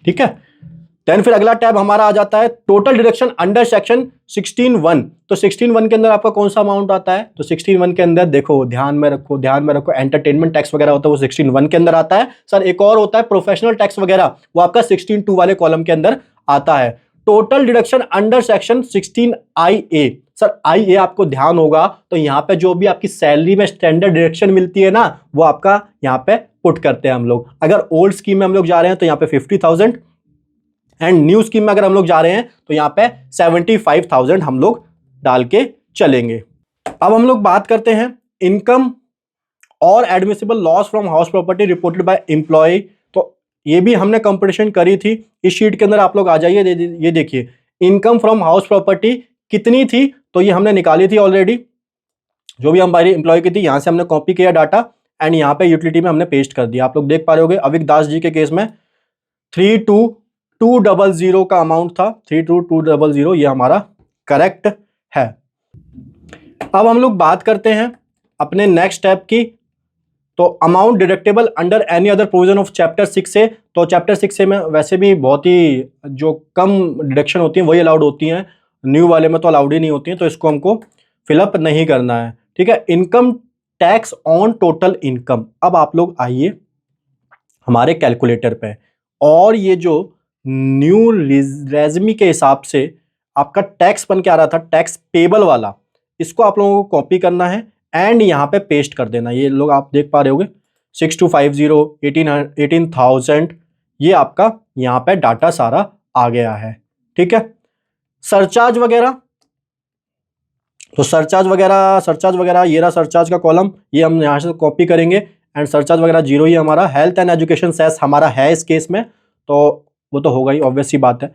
ठीक है। देन फिर अगला टैब हमारा आ जाता है टोटल डिडक्शन अंडर सेक्शन 16(1). तो 16(1) के अंदर आपका कौन सा अमाउंट आता है, तो 16(1) के अंदर देखो ध्यान में रखो एंटरटेनमेंट टैक्स वगैरह होता है वो 16(1) के अंदर आता है। सर एक और होता है प्रोफेशनल टैक्स वगैरह, वो आपका 16(2) वाले कॉलम के अंदर आता है। Total deduction under section 16(IA). Sir IA आपको ध्यान होगा तो यहाँ पे जो भी आपकी सैलरी में स्टैंडर्ड डिडक्शन मिलती है ना वो आपका यहाँ पे पुट करते हैं हम लोग। अगर ओल्ड स्कीम में हम लोग जा रहे हैं तो यहाँ पे 50,000 एंड न्यू स्कीम में अगर हम लोग जा रहे हैं तो यहाँ पे 75,000 हम लोग डाल के चलेंगे। अब हम लोग बात करते हैं इनकम और admissible loss from house property reported by employee. तो ये भी हमने कंपटीशन करी थी, इस शीट के अंदर आप लोग आ जाइए, ये देखिए इनकम फ्रॉम हाउस प्रॉपर्टी कितनी थी, तो ये हमने निकाली थी ऑलरेडी, जो भी हमारी एम्प्लॉय की थी, यहां से हमने कॉपी किया डाटा एंड यहाँ पे यूटिलिटी में हमने पेस्ट कर दिया। आप लोग देख पा रहे होगे अविक दास जी के केस में 32,200 का अमाउंट था, 32,200 ये हमारा करेक्ट है। अब हम लोग बात करते हैं अपने नेक्स्ट स्टेप की, तो amount deductible under any other provision of chapter 6 से। तो चैप्टर 6 से में वैसे भी बहुत ही जो कम डिडक्शन होती हैं वही अलाउड होती हैं, न्यू वाले में तो अलाउड ही नहीं होती हैं, तो इसको हमको फिलअप नहीं करना है, ठीक है। Income tax on total income. अब आप लोग आइए हमारे कैलकुलेटर पे, और ये जो न्यू रेज़मी के हिसाब से आपका टैक्स बन के आ रहा था टैक्स पेबल वाला, इसको आप लोगों को कॉपी करना है एंड यहाँ पे पेस्ट कर देना। ये लोग आप देख पा रहे होगे 6250 18,000 ये आपका यहाँ पे डाटा सारा आ गया है, ठीक है। सरचार्ज वगैरह, तो सरचार्ज वगैरह ये रहा सरचार्ज का कॉलम, ये हम यहाँ से कॉपी करेंगे एंड सरचार्ज वगैरह 0 ही हमारा। हेल्थ एंड एजुकेशन सेस हमारा है इस केस में, तो वो तो होगा ही, ऑब्वियस सी बात है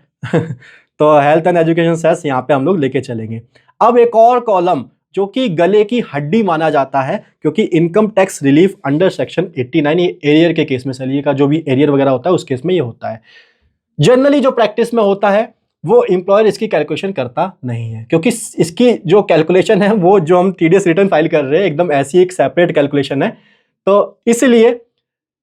तो हेल्थ एंड एजुकेशन सेस यहाँ पे हम लोग लेके चलेंगे। अब एक और कॉलम जो कि गले की हड्डी माना जाता है, क्योंकि income tax relief under section 89, ये एरियर के केस में, सैलरी का जो भी एरियर वगैरह होता है उस केस में ये होता है। जनरली जो प्रैक्टिस में होता है वो एम्प्लॉयर इसकी कैलकुलेशन करता नहीं है, क्योंकि इसकी जो कैलकुलेशन है वो जो हम टीडीएस रिटर्न फाइल कर रहे हैं एकदम ऐसी एक सेपरेट कैलकुलेशन है, तो इसलिए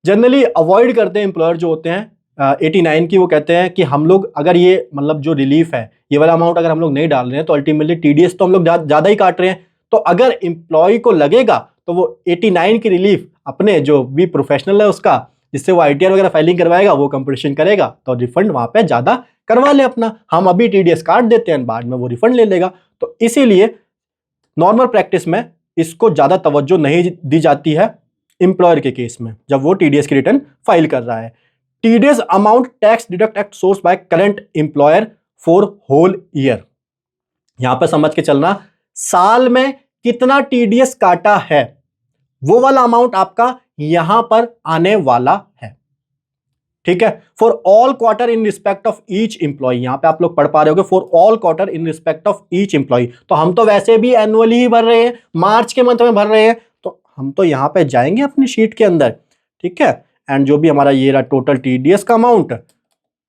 जनरली अवॉइड करते हैं एम्प्लॉयर जो होते हैं 89 की। वो कहते हैं कि हम लोग अगर ये मतलब जो रिलीफ है ये वाला अमाउंट अगर हम लोग नहीं डाल रहे हैं तो अल्टीमेटली टीडीएस तो हम लोग ज़्यादा ही काट रहे हैं। तो अगर एम्प्लॉय को लगेगा तो वो 89 की रिलीफ अपने जो भी प्रोफेशनल है उसका, जिससे वो आईटीआर वगैरह फाइलिंग करवाएगा, वो कंपटीशन करेगा तो रिफंड वहाँ पे ज़्यादा करवा ले अपना, हम अभी टीडीएस काट देते हैं बाद में वो रिफंड ले लेगा। तो इसीलिए नॉर्मल प्रैक्टिस में इसको ज़्यादा तवज्जो नहीं दी जाती है एम्प्लॉयर के केस में जब वो टीडीएस की रिटर्न फाइल कर रहा है। TDS amount tax deduct at source by current employer for whole year. यहां पर समझ के चलना, साल में कितना टीडीएस काटा है वो वाला अमाउंट आपका यहां पर आने वाला है, ठीक है। For all quarter in respect of each employ, यहां पे आप लोग पढ़ पा रहे होगे, for all quarter in respect of each employ. तो हम तो वैसे भी एनुअली ही भर रहे हैं, मार्च के मंथ में भर रहे हैं, तो हम तो यहां पे जाएंगे अपनी शीट के अंदर, ठीक है। एंड जो भी हमारा ये रहा टोटल टीडीएस का अमाउंट,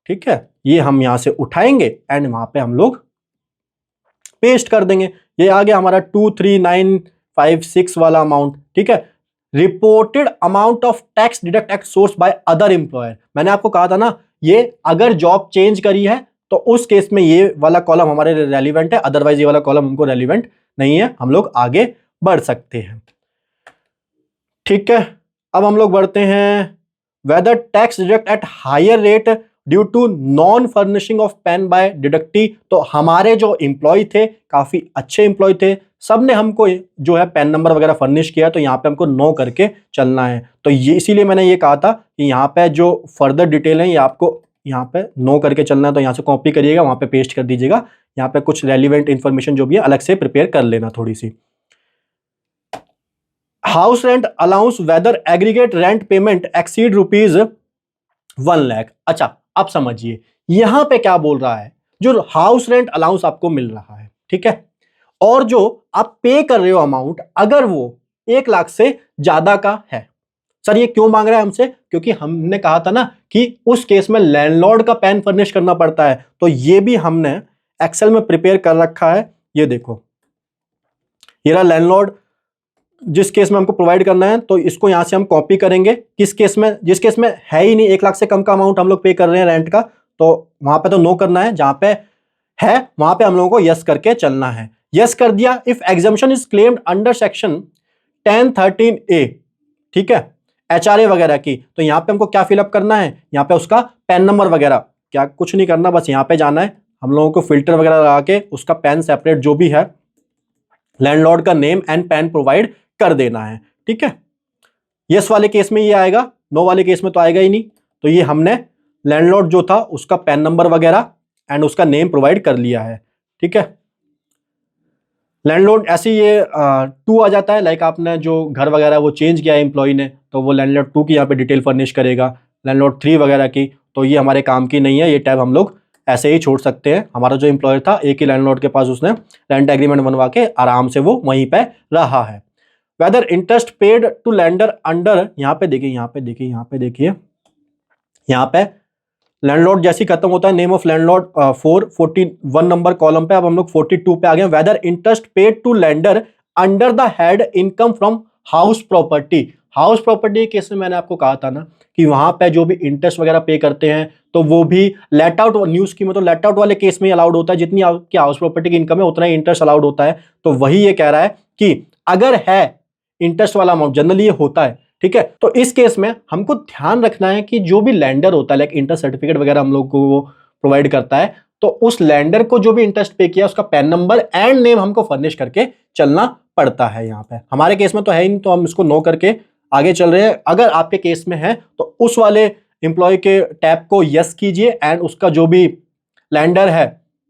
ठीक है, ये हम यहां से उठाएंगे एंड वहां पे हम लोग पेस्ट कर देंगे। ये आ गया हमारा 23956 वाला अमाउंट, ठीक है। Reported amount of tax deduct at source by other employer, मैंने आपको कहा था ना, ये अगर जॉब चेंज करी है तो उस केस में ये वाला कॉलम हमारे रेलिवेंट है, अदरवाइज ये वाला कॉलम हमको रेलिवेंट नहीं है, हम लोग आगे बढ़ सकते हैं, ठीक है। अब हम लोग बढ़ते हैं, whether tax deduct at higher rate due to non furnishing of PAN by deductee. तो हमारे जो एम्प्लॉय थे काफी अच्छे एम्प्लॉय थे, सबने हमको जो है पेन नंबर वगैरह फर्निश किया, तो यहाँ पे हमको नो करके चलना है। तो ये इसीलिए मैंने ये कहा था कि यहाँ पे जो फर्दर डिटेल है ये आपको यहाँ पे नो करके चलना है, तो यहाँ से कॉपी करिएगा, वहां पे पेस्ट कर दीजिएगा। यहाँ पे कुछ रेलिवेंट इंफॉर्मेशन जो भी है अलग से प्रिपेयर कर लेना थोड़ी सी। House rent allowance whether aggregate rent payment exceed ₹1 lakh. अच्छा, अब समझिए यहां पे क्या बोल रहा है, जो हाउस रेंट अलाउंस आपको मिल रहा है, ठीक है, और जो आप पे कर रहे हो अमाउंट, अगर वो 1 लाख से ज्यादा का है। सर ये क्यों मांग रहा है हमसे? क्योंकि हमने कहा था ना कि उस केस में लैंडलॉर्ड का पैन फर्निश करना पड़ता है, तो ये भी हमने एक्सेल में प्रिपेयर कर रखा है। ये देखो, ये रहा लैंडलॉर्ड, जिस केस में हमको प्रोवाइड करना है, तो इसको यहां से हम कॉपी करेंगे। किस केस में? जिस केस में है ही नहीं, 1 लाख से कम का अमाउंट हम लोग पे कर रहे हैं रेंट का, तो वहां पे तो नो करना है, जहां पे है वहां पे हम लोगों को यस करके चलना है। यस कर दिया। If exemption is claimed under section 1013A, ठीक है, HRA वगैरह की, तो यहां पे हमको क्या फिलअप करना है, यहाँ पे उसका पैन नंबर वगैरह, क्या कुछ नहीं करना, बस यहाँ पे जाना है, हम लोगों को फिल्टर वगैरह लगा के उसका पैन सेपरेट जो भी है, लैंडलॉर्ड का नेम एंड पैन प्रोवाइड कर देना है, ठीक है। यस वाले केस में ये आएगा, नो वाले केस में तो आएगा ही नहीं। तो ये हमने लैंडलॉर्ड जो था उसका पैन नंबर वगैरह एंड उसका नेम प्रोवाइड कर लिया है, ठीक है। लैंडलॉर्ड ऐसे ये 2 आ जाता है, लाइक आपने जो घर वगैरह वो चेंज किया है एम्प्लॉय ने, तो वो लैंडलॉर्ड 2 की यहाँ पे डिटेल फर्निश करेगा, लैंडलॉर्ड 3 वगैरह की, तो ये हमारे काम की नहीं है, ये टैब हम लोग ऐसे ही छोड़ सकते हैं। हमारा जो एम्प्लॉयर था एक ही लैंडलॉर्ड के पास, उसने रेंट एग्रीमेंट बनवा के आराम से वो वहीं पे रहा है। Whether interest paid to lender under, यहाँ पे देखिए, यहाँ पे देखिए, यहाँ पे देखिए, यहाँ पे लैंडलॉर्ड जैसी खत्म होता है, name of landlord 441 number column पे, अब हम लोग 42 पे आ गए। Whether interest paid to lender under the head income from house property. House property case में मैंने आपको कहा था ना कि वहां पे जो भी इंटरेस्ट वगैरह पे करते हैं, तो वो भी लेट आउट न्यूज स्कीम में, तो लेट आउट वाले केस में अलाउड होता है, जितनी आपकी हाउस प्रॉपर्टी की इनकम है उतना ही इंटरेस्ट अलाउड होता है। तो वही ये कह रहा है कि अगर है इंटरेस्ट वाला अमाउंट, जनरली ये होता है, ठीक है, तो इस केस में हमको ध्यान रखना है कि जो भी लैंडर होता है, लाइक इंटरेस्ट सर्टिफिकेट वगैरह हम लोग को वो प्रोवाइड करता है, तो उस लैंडर को जो भी इंटरेस्ट पे किया उसका पैन नंबर एंड नेम हमको फर्निश करके चलना पड़ता है। यहाँ पे हमारे केस में तो है ही नहीं, तो हम इसको नो करके आगे चल रहे हैं। अगर आपके केस में है तो उस वाले एम्प्लॉय के टैब को यस कीजिए एंड उसका जो भी लैंडर है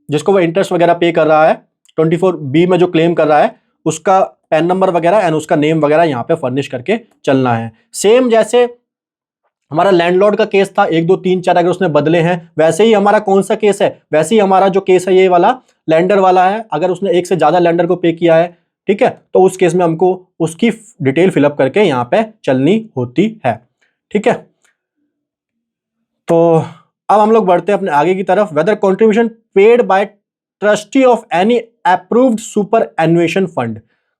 जिसको वो इंटरेस्ट वगैरह पे कर रहा है, 24B में जो क्लेम कर रहा है, उसका पैन नंबर वगैरह एंड उसका नेम वगैरह यहाँ पे फर्निश करके चलना है। सेम जैसे हमारा लैंडलॉर्ड का केस था, 1 2 3 4 अगर उसने बदले हैं, वैसे ही हमारा कौन सा केस है, वैसे ही हमारा जो केस है ये वाला लैंडर वाला है। अगर उसने एक से ज्यादा लैंडर को पे किया है, ठीक है, तो उस केस में हमको उसकी डिटेल फिलअप करके यहाँ पे चलनी होती है, ठीक है। तो अब हम लोग बढ़ते हैं अपने आगे की तरफ। Whether contribution paid by trustee of any approved superannuation fund,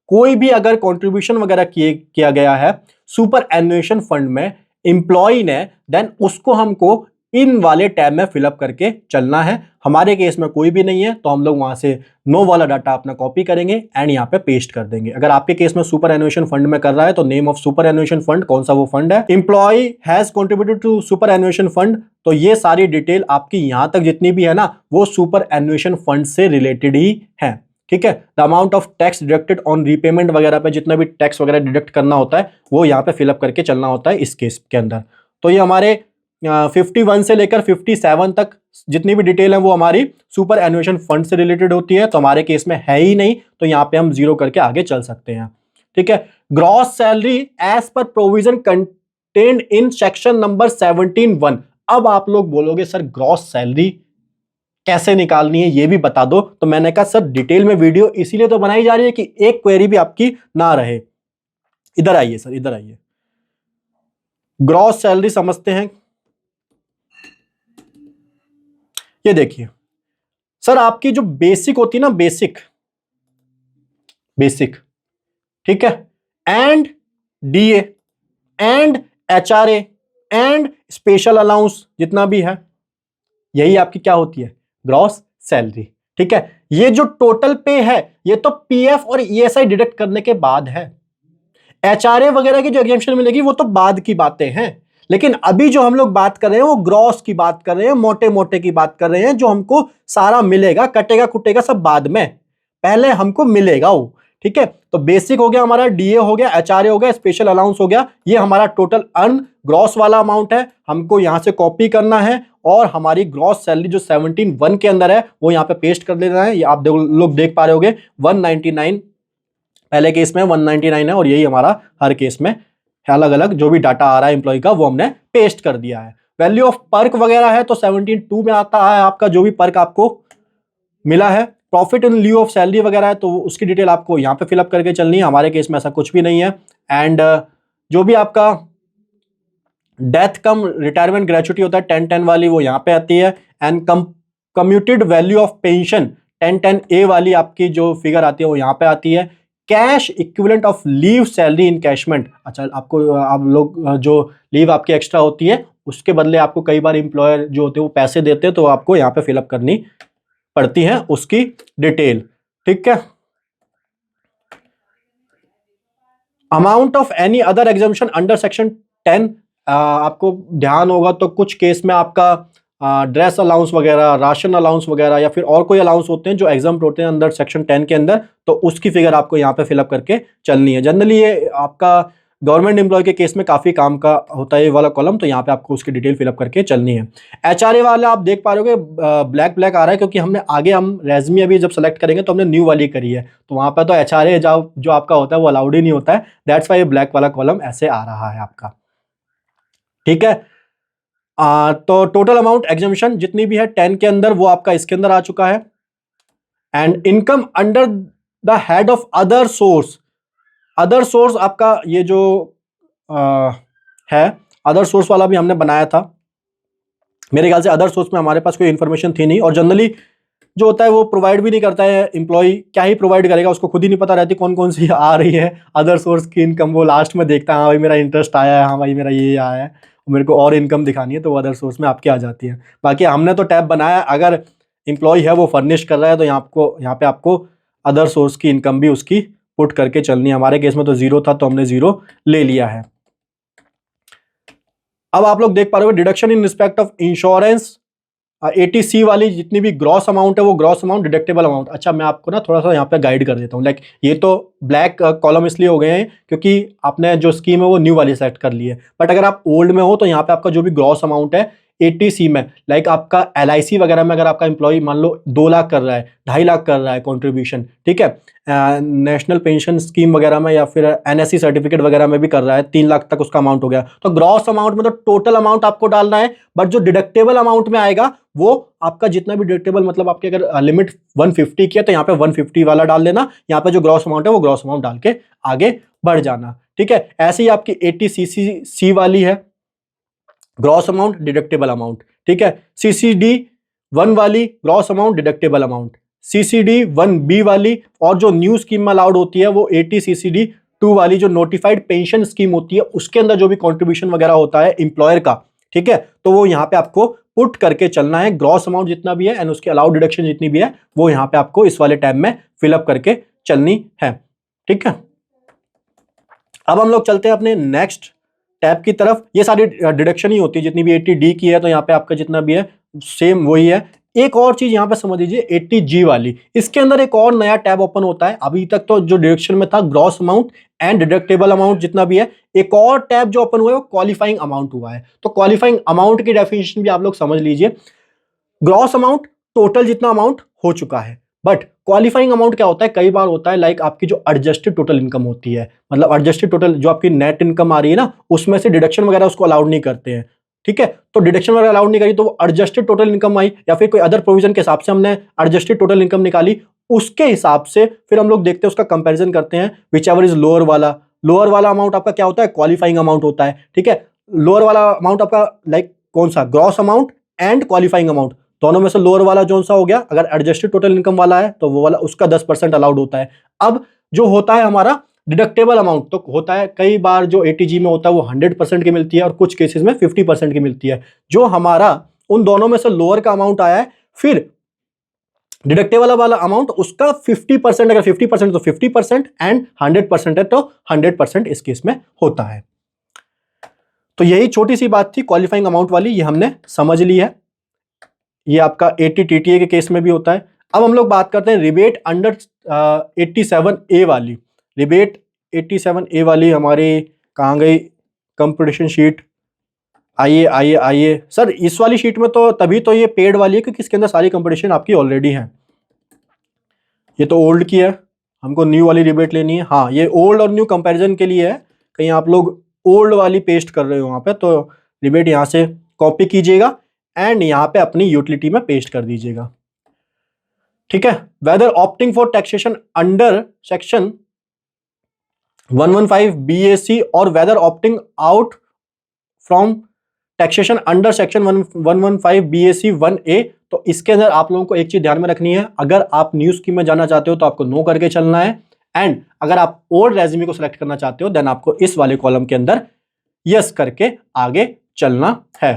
कोई भी अगर कंट्रीब्यूशन वगैरह किया गया है सुपर एनुएशन फंड में एम्प्लॉय ने, देन उसको हमको इन वाले टैब में फिलअप करके चलना है। हमारे केस में कोई भी नहीं है, तो हम लोग वहां से नो वाला डाटा अपना कॉपी करेंगे एंड यहाँ पे पेस्ट कर देंगे। अगर आपके केस में सुपर एनुएशन फंड में कर रहा है, तो name of superannuation fund, कौन सा वो फंड है, employ has contributed to superannuation fund, तो ये सारी डिटेल आपकी यहां तक जितनी भी है ना, वो सुपर एनुएशन फंड से रिलेटेड ही है, ठीक है। The amount of tax deducted on repayment वगैरह पे जितना भी टैक्स वगैरह डिडक्ट करना होता है वो यहाँ पे फिलअप करके चलना होता है इस केस के अंदर। तो ये हमारे 51 से लेकर 57 तक जितनी भी डिटेल है वो हमारी सुपर एनुएशन फंड से रिलेटेड होती है। तो हमारे केस में है ही नहीं, तो यहाँ पे हम 0 करके आगे चल सकते हैं, ठीक है। Gross salary as per provision contained in section number 17(1). अब आप लोग बोलोगे सर ग्रॉस सैलरी कैसे निकालनी है ये भी बता दो, तो मैंने कहा सर डिटेल में वीडियो इसीलिए तो बनाई जा रही है कि एक क्वेरी भी आपकी ना रहे। इधर आइए सर, इधर आइए, ग्रॉस सैलरी समझते हैं। ये देखिए सर, आपकी जो बेसिक होती है ना, बेसिक ठीक है, and DA and HRA and special allowance जितना भी है, यही आपकी क्या होती है, ग्रॉस सैलरी। ठीक है, ये जो टोटल पे है ये तो पीएफ और ईएसआई डिडक्ट करने के बाद है। एचआरए वगैरह की जो एग्जेम्पशन मिलेगी वो तो बाद की बातें हैं, लेकिन अभी जो हम लोग बात कर रहे हैं वो ग्रॉस की बात कर रहे हैं, मोटे मोटे की बात कर रहे हैं, जो हमको सारा मिलेगा, कटेगा कुटेगा सब बाद में, पहले हमको मिलेगा वो। ठीक है, तो बेसिक हो गया हमारा, डीए हो गया, एचआरए हो गया, स्पेशल अलाउंस हो गया, ये हमारा टोटल अर्न ग्रॉस वाला अमाउंट है, हमको यहां से कॉपी करना है और हमारी ग्रॉस सैलरी जो 17(1) के अंदर है वो यहां पे पेस्ट कर देना है। ये आप लोग देख पा रहे होगे 199 पहले केस में 199 है, और यही हमारा हर केस में अलग अलग जो भी डाटा आ रहा है एम्प्लॉय का वो हमने पेस्ट कर दिया है। वैल्यू ऑफ पर्क वगैरह है तो 17(2) में आता है आपका जो भी पर्क आपको मिला है। Profit in lieu of salary वगैरह है तो उसकी डिटेल आपको यहाँ पे फिलअप करके चलनी है, हमारे केस में ऐसा कुछ भी नहीं है। एंड जो भी आपका डेथ कम रिटायरमेंट ग्रेचुटी होता है 1010 वाली वो यहाँ पे आती है। And commuted value of pension 1010A वाली आपकी जो फिगर आती है वो यहाँ पे आती है। Cash equivalent of leave salary encashment, अच्छा आपको आप लोग जो लीव आपकी एक्स्ट्रा होती है उसके बदले आपको कई बार इंप्लॉयर जो होते हैं वो पैसे देते हैं तो आपको यहाँ पे फिलअप करनी पड़ती है उसकी डिटेल। ठीक है, amount of any other exemption under section 10, आपको ध्यान होगा तो कुछ केस में आपका ड्रेस अलाउंस वगैरह, राशन अलाउंस वगैरह या फिर और कोई अलाउंस होते हैं जो एग्जाम्प्ट होते हैं अंदर सेक्शन 10 के अंदर, तो उसकी फिगर आपको यहाँ पे फिलअप करके चलनी है। जनरली ये आपका गवर्नमेंट एम्प्लॉय के केस में काफी काम का होता है ये वाला कॉलम, तो यहाँ पे आपको उसकी डिटेल फिलअप करके चलनी है। एचआरए वाला आप देख पा रहे हो ब्लैक ब्लैक आ रहा है क्योंकि हमने आगे हम रेज्यूमे अभी जब सेलेक्ट करेंगे तो हमने न्यू वाली करी है, तो वहां पर तो एचआरए जो आपका होता है वो अलाउड ही नहीं होता है, दैट्स वाई ब्लैक वाला कॉलम ऐसे आ रहा है आपका। ठीक है, तो टोटल अमाउंट एग्जाम्पशन जितनी भी है 10 के अंदर वो आपका इसके अंदर आ चुका है। And income under the head of other source, other source आपका ये जो है अदर सोर्स वाला भी हमने बनाया था, मेरे ख्याल से अदर सोर्स में हमारे पास कोई इन्फॉर्मेशन थी नहीं, और जनरली जो होता है वो प्रोवाइड भी नहीं करता है एम्प्लॉय, क्या ही प्रोवाइड करेगा, उसको खुद ही नहीं पता रहती कौन कौन सी आ रही है अदर सोर्स की इनकम, वो लास्ट में देखता है हाँ भाई मेरा इंटरेस्ट आया है, हाँ भाई मेरा ये आया है, मेरे को और इनकम दिखानी है, तो वो अदर सोर्स में आपके आ जाती है। बाकी हमने तो टैब बनाया, अगर एम्प्लॉय है वो फर्निश कर रहा है तो यहाँ पे आपको अदर सोर्स की इनकम भी उसकी पुट करके चलनी है। हमारे केस में तो 0 था तो हमने 0 ले लिया है। अब आप लोग देख पा रहे हो deduction in respect of insurance 80C वाली जितनी भी ग्रॉस अमाउंट है वो ग्रॉस अमाउंट डिडक्टेबल अमाउंट। अच्छा मैं आपको ना थोड़ा सा यहाँ पे गाइड कर देता हूँ, लाइक ये तो ब्लैक कॉलम इसलिए हो गए हैं क्योंकि आपने जो स्कीम है वो न्यू वाली सेलेक्ट कर ली है, बट अगर आप ओल्ड में हो तो यहाँ पे आपका जो भी ग्रॉस अमाउंट है 80C में, लाइक आपका LIC वगैरह में अगर आपका एम्प्लॉय मान लो 2 लाख कर रहा है, 2.5 लाख कर रहा है कॉन्ट्रीब्यूशन, ठीक है, नेशनल पेंशन स्कीम वगैरह में या फिर NSC सर्टिफिकेट वगैरह में भी कर रहा है, 3 लाख तक उसका अमाउंट हो गया, तो ग्रॉस अमाउंट में तो टोटल अमाउंट आपको डालना है, बट जो डिडक्टेबल अमाउंट में आएगा वो आपका जितना भी डिडक्टेबल, मतलब आपके अगर लिमिट 150 की है तो यहाँ पे 150 वाला डाल देना, यहाँ पे जो ग्रॉस अमाउंट है वो ग्रॉस अमाउंट डाल के आगे बढ़ जाना। ठीक है, ऐसे ही आपकी 80CC वाली है ग्रॉस अमाउंट डिडक्टेबल अमाउंट, ठीक है, CCD 1 वाली gross amount deductible amount, CCD 1B वाली, और जो न्यू स्कीम में अलाउड होती है वो 80 CCD 2 वाली जो नोटिफाइड पेंशन स्कीम होती है उसके अंदर जो भी कॉन्ट्रीब्यूशन वगैरह होता है एम्प्लॉयर का, ठीक है, तो वो यहाँ पे आपको पुट करके चलना है, ग्रॉस अमाउंट जितना भी है एंड उसकी अलाउड डिडक्शन जितनी भी है वो यहाँ पे आपको इस वाले टैब में फिलअप करके चलनी है। ठीक है, अब हम लोग चलते हैं अपने नेक्स्ट टैब की तरफ। ये सारी डिडक्शन ही होती है जितनी भी 80D की है, तो यहाँ पे आपका जितना भी है सेम वही है। एक और चीज यहाँ पे समझ लीजिए 80G वाली, इसके अंदर एक और नया टैब ओपन होता है। अभी तक तो जो डिडक्शन में था gross amount and deductible amount जितना भी है, एक और टैब जो ओपन हुआ है वो क्वालिफाइंग अमाउंट हुआ है। तो क्वालिफाइंग अमाउंट की डेफिनेशन भी आप लोग समझ लीजिए, ग्रॉस अमाउंट टोटल जितना अमाउंट हो चुका है, बट क्वालिफाइंग अमाउंट क्या होता है, कई बार होता है लाइक आपकी जो एडजस्टेड टोटल इनकम होती है, मतलब एडजस्टेड टोटल जो आपकी नेट इनकम आ रही है ना, उसमें से डिडक्शन वगैरह उसको अलाउड नहीं करते हैं, ठीक है। तो डिडक्शन वगैरह अलाउड नहीं करी तो वो एडजस्टेड टोटल इनकम आई, या फिर कोई अदर प्रोविजन के हिसाब से हमने एडजस्टेड टोटल इनकम निकाली, उसके हिसाब से फिर हम लोग देखते हैं, उसका कंपैरिजन करते हैं, विच एवर इज लोअर वाला अमाउंट आपका क्या होता है, क्वालिफाइंग अमाउंट होता है, ठीक है। लोअर वाला अमाउंट आपका लाइक कौन सा, gross amount and qualifying amount, दोनों में से लोअर वाला जो सा हो गया, अगर एडजस्टेड टोटल इनकम वाला है तो वो वाला उसका 10% अलाउड होता है। अब जो होता है हमारा डिडक्टेबल अमाउंट, तो होता है कई बार जो एटीजी में होता है वो 100% की मिलती है और कुछ केसेस में 50% की मिलती है। जो हमारा उन दोनों में से लोअर का अमाउंट आया है, फिर डिडक्टेबल वाला अमाउंट उसका 50%, अगर 50% तो 50% एंड 100% है तो 100% इस केस में होता है। तो यही छोटी सी बात थी क्वालिफाइंग अमाउंट वाली, ये हमने समझ ली है। ये आपका 80 टीटीए के केस में भी होता है। अब हम लोग बात करते हैं रिबेट अंडर 87A वाली। रिबेट 87A वाली हमारी कहाँ गई कंपटीशन शीट, आइए आइए आइए सर, इस वाली शीट में तो तभी तो ये पेड वाली है क्योंकि इसके अंदर सारी कंपटीशन आपकी ऑलरेडी है। ये तो ओल्ड की है, हमको न्यू वाली रिबेट लेनी है। हाँ, ये ओल्ड और न्यू कंपैरिजन के लिए है, कहीं आप लोग ओल्ड वाली पेस्ट कर रहे हो वहां पे, तो रिबेट यहां से कॉपी कीजिएगा एंड यहां पे अपनी यूटिलिटी में पेस्ट कर दीजिएगा, ठीक है। Whether opting for taxation under section 115 BAC और whether opting out from taxation under section 115 BAC 1A, तो इसके अंदर आप लोगों को एक चीज ध्यान में रखनी है, अगर आप न्यू स्कीम में जाना चाहते हो तो आपको नो करके चलना है, एंड अगर आप ओल्ड रेज्यूमे को सिलेक्ट करना चाहते हो देन आपको इस वाले कॉलम के अंदर यस करके आगे चलना है।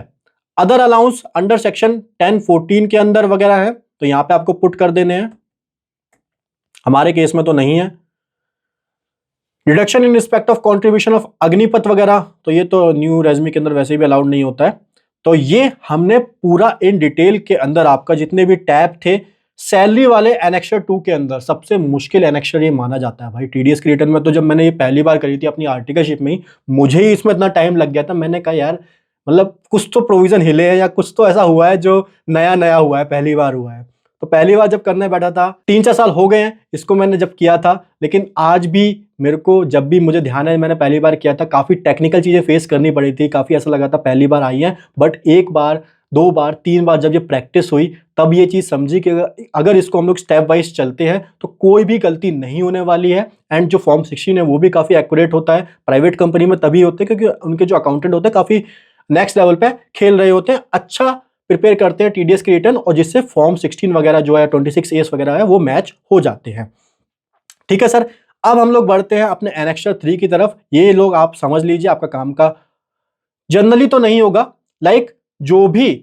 अदर अलाउंस अंडर सेक्शन 1014 के अंदर वगैरह है तो यहां पे आपको पुट कर देने हैं, हमारे केस में तो नहीं है। Reduction in respect of contribution of Agnipath वगैरह, तो ये तो न्यू रेज्यूमे के अंदर वैसे भी अलाउड नहीं होता है। तो ये हमने पूरा इन डिटेल के अंदर आपका जितने भी टैब थे, सैलरी वाले एनेक्सर 2 के अंदर सबसे मुश्किल एनेक्सर ये माना जाता है भाई टीडीएस के रिटर्न में। तो जब मैंने ये पहली बार करी थी अपनी आर्टिकलशिप में ही, मुझे ही इसमें इतना टाइम लग गया था, मैंने कहा यार मतलब कुछ तो प्रोविजन हिले है या कुछ तो ऐसा हुआ है जो नया नया हुआ है, पहली बार हुआ है। तो पहली बार जब करने बैठा था, 3-4 साल हो गए हैं इसको मैंने जब किया था, लेकिन आज भी मेरे को जब भी मुझे ध्यान है मैंने पहली बार किया था, काफी टेक्निकल चीजें फेस करनी पड़ी थी, काफी ऐसा लगा था पहली बार आई है, बट एक बार 2 बार 3 बार जब ये प्रैक्टिस हुई तब ये चीज समझी कि अगर इसको हम लोग स्टेप वाइज चलते हैं तो कोई भी गलती नहीं होने वाली है। एंड जो फॉर्म 16 है वो भी काफी एक्यूरेट होता है, प्राइवेट कंपनी में तभी होते हैं क्योंकि उनके जो अकाउंटेंट होते हैं काफी नेक्स्ट लेवल पे खेल रहे होते हैं, अच्छा प्रिपेयर करते हैं टीडीएस की रिटर्न, और जिससे फॉर्म 16 वगैरह जो है 26A वगैरह है वो मैच हो जाते हैं, ठीक है सर। अब हम लोग बढ़ते हैं अपने एनेक्सर 3 की तरफ। ये लोग आप समझ लीजिए आपका काम का जनरली तो नहीं होगा, लाइक जो भी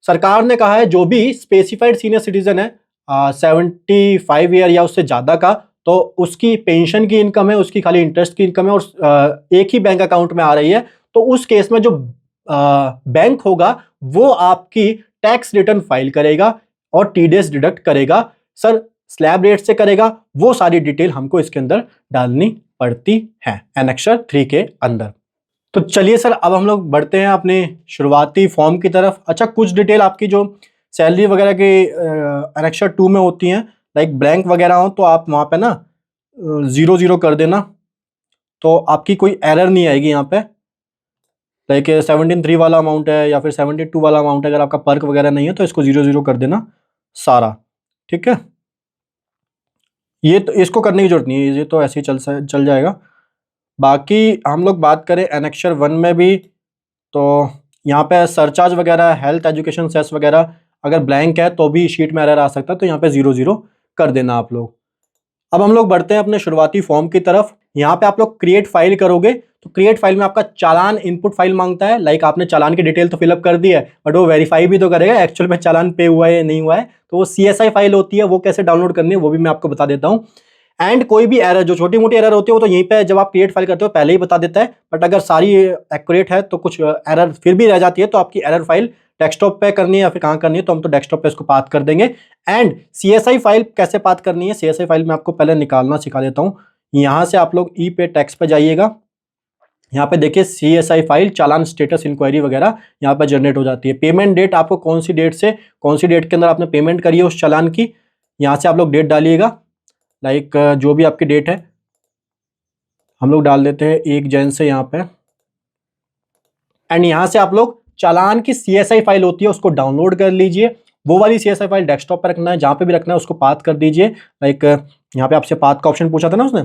सरकार ने कहा है जो भी स्पेसिफाइड सीनियर सिटीजन है 75 ईयर या उससे ज्यादा का, तो उसकी पेंशन की इनकम है, उसकी खाली इंटरेस्ट की इनकम है और एक ही बैंक अकाउंट में आ रही है, तो उस केस में जो बैंक होगा वो आपकी टैक्स रिटर्न फाइल करेगा और टीडीएस डिडक्ट करेगा। सर स्लैब रेट से करेगा, वो सारी डिटेल हमको इसके अंदर डालनी पड़ती है एनेक्सर 3 के अंदर। तो चलिए सर अब हम लोग बढ़ते हैं अपने शुरुआती फॉर्म की तरफ। अच्छा, कुछ डिटेल आपकी जो सैलरी वगैरह के एनेक्सर 2 में होती हैं, लाइक ब्लैंक वगैरह हो तो आप वहाँ पे ना 0 कर देना, तो आपकी कोई एरर नहीं आएगी यहाँ पे। लाइक 17.3 वाला अमाउंट है या फिर 72 वाला अमाउंट है, अगर आपका पर्क वगैरह नहीं है तो इसको 0 कर देना सारा, ठीक है। ये तो इसको करने की जरूरत नहीं है, ये तो ऐसे ही चल जाएगा। बाकी हम लोग बात करें एनेक्सर 1 में भी, तो यहाँ पे सरचार्ज वगैरह, हेल्थ एजुकेशन सेस वगैरह अगर ब्लैंक है तो भी शीट में एरर आ सकता है, तो यहाँ पे 0 कर देना आप लोग। अब हम लोग बढ़ते हैं अपने शुरुआती फॉर्म की तरफ। यहाँ पे आप लोग क्रिएट फाइल करोगे तो क्रिएट फाइल में आपका चालान इनपुट फाइल मांगता है, लाइक आपने चालान की डिटेल तो फिलअप कर दी है बट वो वेरीफाई भी तो करेगा एक्चुअल में चालान पे हुआ है या नहीं हुआ है, तो वो CSI फाइल होती है, वो कैसे डाउनलोड करनी है वो भी मैं आपको बता देता हूँ। एंड कोई भी एरर जो छोटी मोटी एरर होती है वो तो यहीं पे जब आप क्रिएट फाइल करते हो पहले ही बता देता है, बट अगर सारी एक्यूरेट है तो कुछ एरर फिर भी रह जाती है, तो आपकी एरर फाइल डेस्कटॉप पे करनी है या फिर कहाँ करनी है, तो हम तो डेस्कटॉप पे इसको पाथ कर देंगे। एंड CSI फाइल कैसे पाथ करनी है, CSI फाइल में आपको पहले निकालना सिखा देता हूँ। यहाँ से आप लोग ई पे टैक्स पे जाइएगा, यहाँ पे देखिए CSI फाइल चालान स्टेटस इंक्वायरी वगैरह यहाँ पे जनरेट हो जाती है। पेमेंट डेट आपको कौन सी डेट से कौन सी डेट के अंदर आपने पेमेंट करी है उस चालान की, यहाँ से आप लोग डेट डालिएगा, लाइक जो भी आपकी डेट है, हम लोग डाल देते हैं 1 जन से यहाँ पे। एंड यहाँ से आप लोग चालान की CSI फाइल होती है उसको डाउनलोड कर लीजिए। वो वाली CSI फाइल डेस्कटॉप पर रखना है, जहाँ पे भी रखना है उसको पाथ कर दीजिए। लाइक यहाँ पे आपसे पाथ का ऑप्शन पूछा था ना उसने,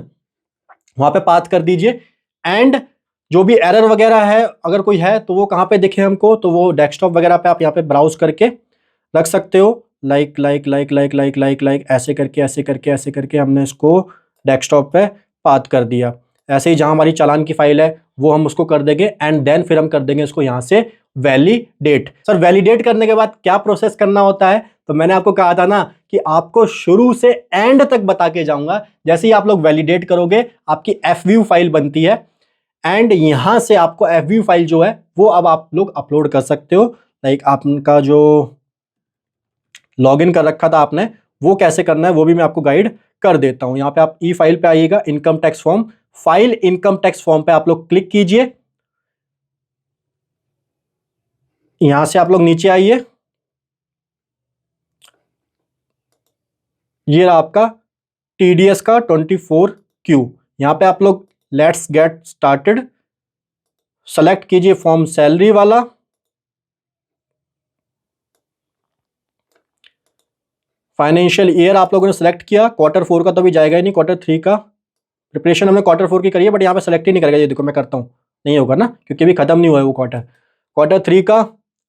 वहाँ पे पाथ कर दीजिए। एंड जो भी एरर वगैरह है अगर कोई है तो वो कहाँ पे दिखे हमको, तो वो डेस्कटॉप वगैरह पे आप यहाँ पे ब्राउज करके रख सकते हो। लाइक ऐसे करके हमने इसको डेस्कटॉप पे पाथ कर दिया। ऐसे ही जहाँ हमारी चालान की फाइल है वो हम उसको कर देंगे एंड देन फिर हम कर देंगे इसको यहाँ से वैलिडेट। सर वैलिडेट करने के बाद क्या प्रोसेस करना होता है, तो मैंने आपको कहा था ना कि आपको शुरू से एंड तक बता के जाऊंगा। जैसे ही आप लोग वैलिडेट करोगे आपकी FView फाइल बनती है एंड यहां से आपको FView फाइल जो है वो अब आप लोग अपलोड कर सकते हो। लाइक आपका जो लॉगिन कर रखा था आपने वो कैसे करना है वो भी मैं आपको गाइड कर देता हूं। यहाँ पे आप E-फाइल पे आइएगा, income tax form, file income tax form पे आप लोग क्लिक कीजिए। यहां से आप लोग नीचे आइए, ये रहा आपका TDS का 24Q। यहां पे आप लोग लेट्स गेट स्टार्टेड सेलेक्ट कीजिए फॉर्म सैलरी वाला। फाइनेंशियल ईयर आप लोगों ने सेलेक्ट किया, Q4 का तो भी जाएगा ही नहीं, Q3 का प्रिपरेशन हमने Q4 की करी है बट यहाँ पे सेलेक्ट ही नहीं करेगा। ये देखो मैं करता हूँ, नहीं होगा ना क्योंकि अभी खत्म नहीं हुआ है वो क्वार्टर। Q3 का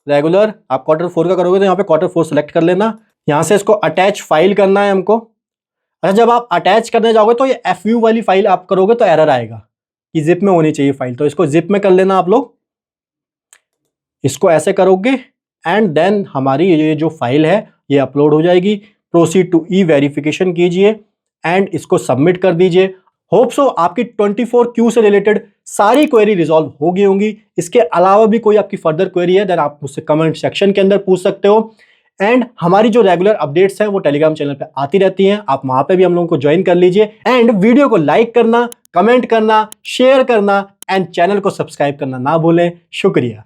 रेगुलर, आप Q4 का करोगे तो यहाँ पे Q4 सेलेक्ट कर लेना। यहाँ से इसको अटैच फाइल करना है हमको। अच्छा जब आप अटैच करने जाओगे तो ये FView वाली फाइल आप करोगे तो एरर आएगा कि जिप में होनी चाहिए फाइल, तो इसको जिप में कर लेना आप लोग। इसको ऐसे करोगे एंड देन हमारी ये जो फाइल है ये अपलोड हो जाएगी। प्रोसीड टू E-वेरिफिकेशन कीजिए एंड इसको सबमिट कर दीजिए। होप सो आपकी 24Q से रिलेटेड सारी क्वेरी रिजॉल्व हो गई होंगी। इसके अलावा भी कोई आपकी फर्दर क्वेरी है देन आप मुझसे कमेंट सेक्शन के अंदर पूछ सकते हो। एंड हमारी जो रेगुलर अपडेट्स हैं वो टेलीग्राम चैनल पे आती रहती हैं, आप वहां पे भी हम लोगों को ज्वाइन कर लीजिए। एंड वीडियो को लाइक करना, कमेंट करना, शेयर करना एंड चैनल को सब्सक्राइब करना ना भूलें। शुक्रिया।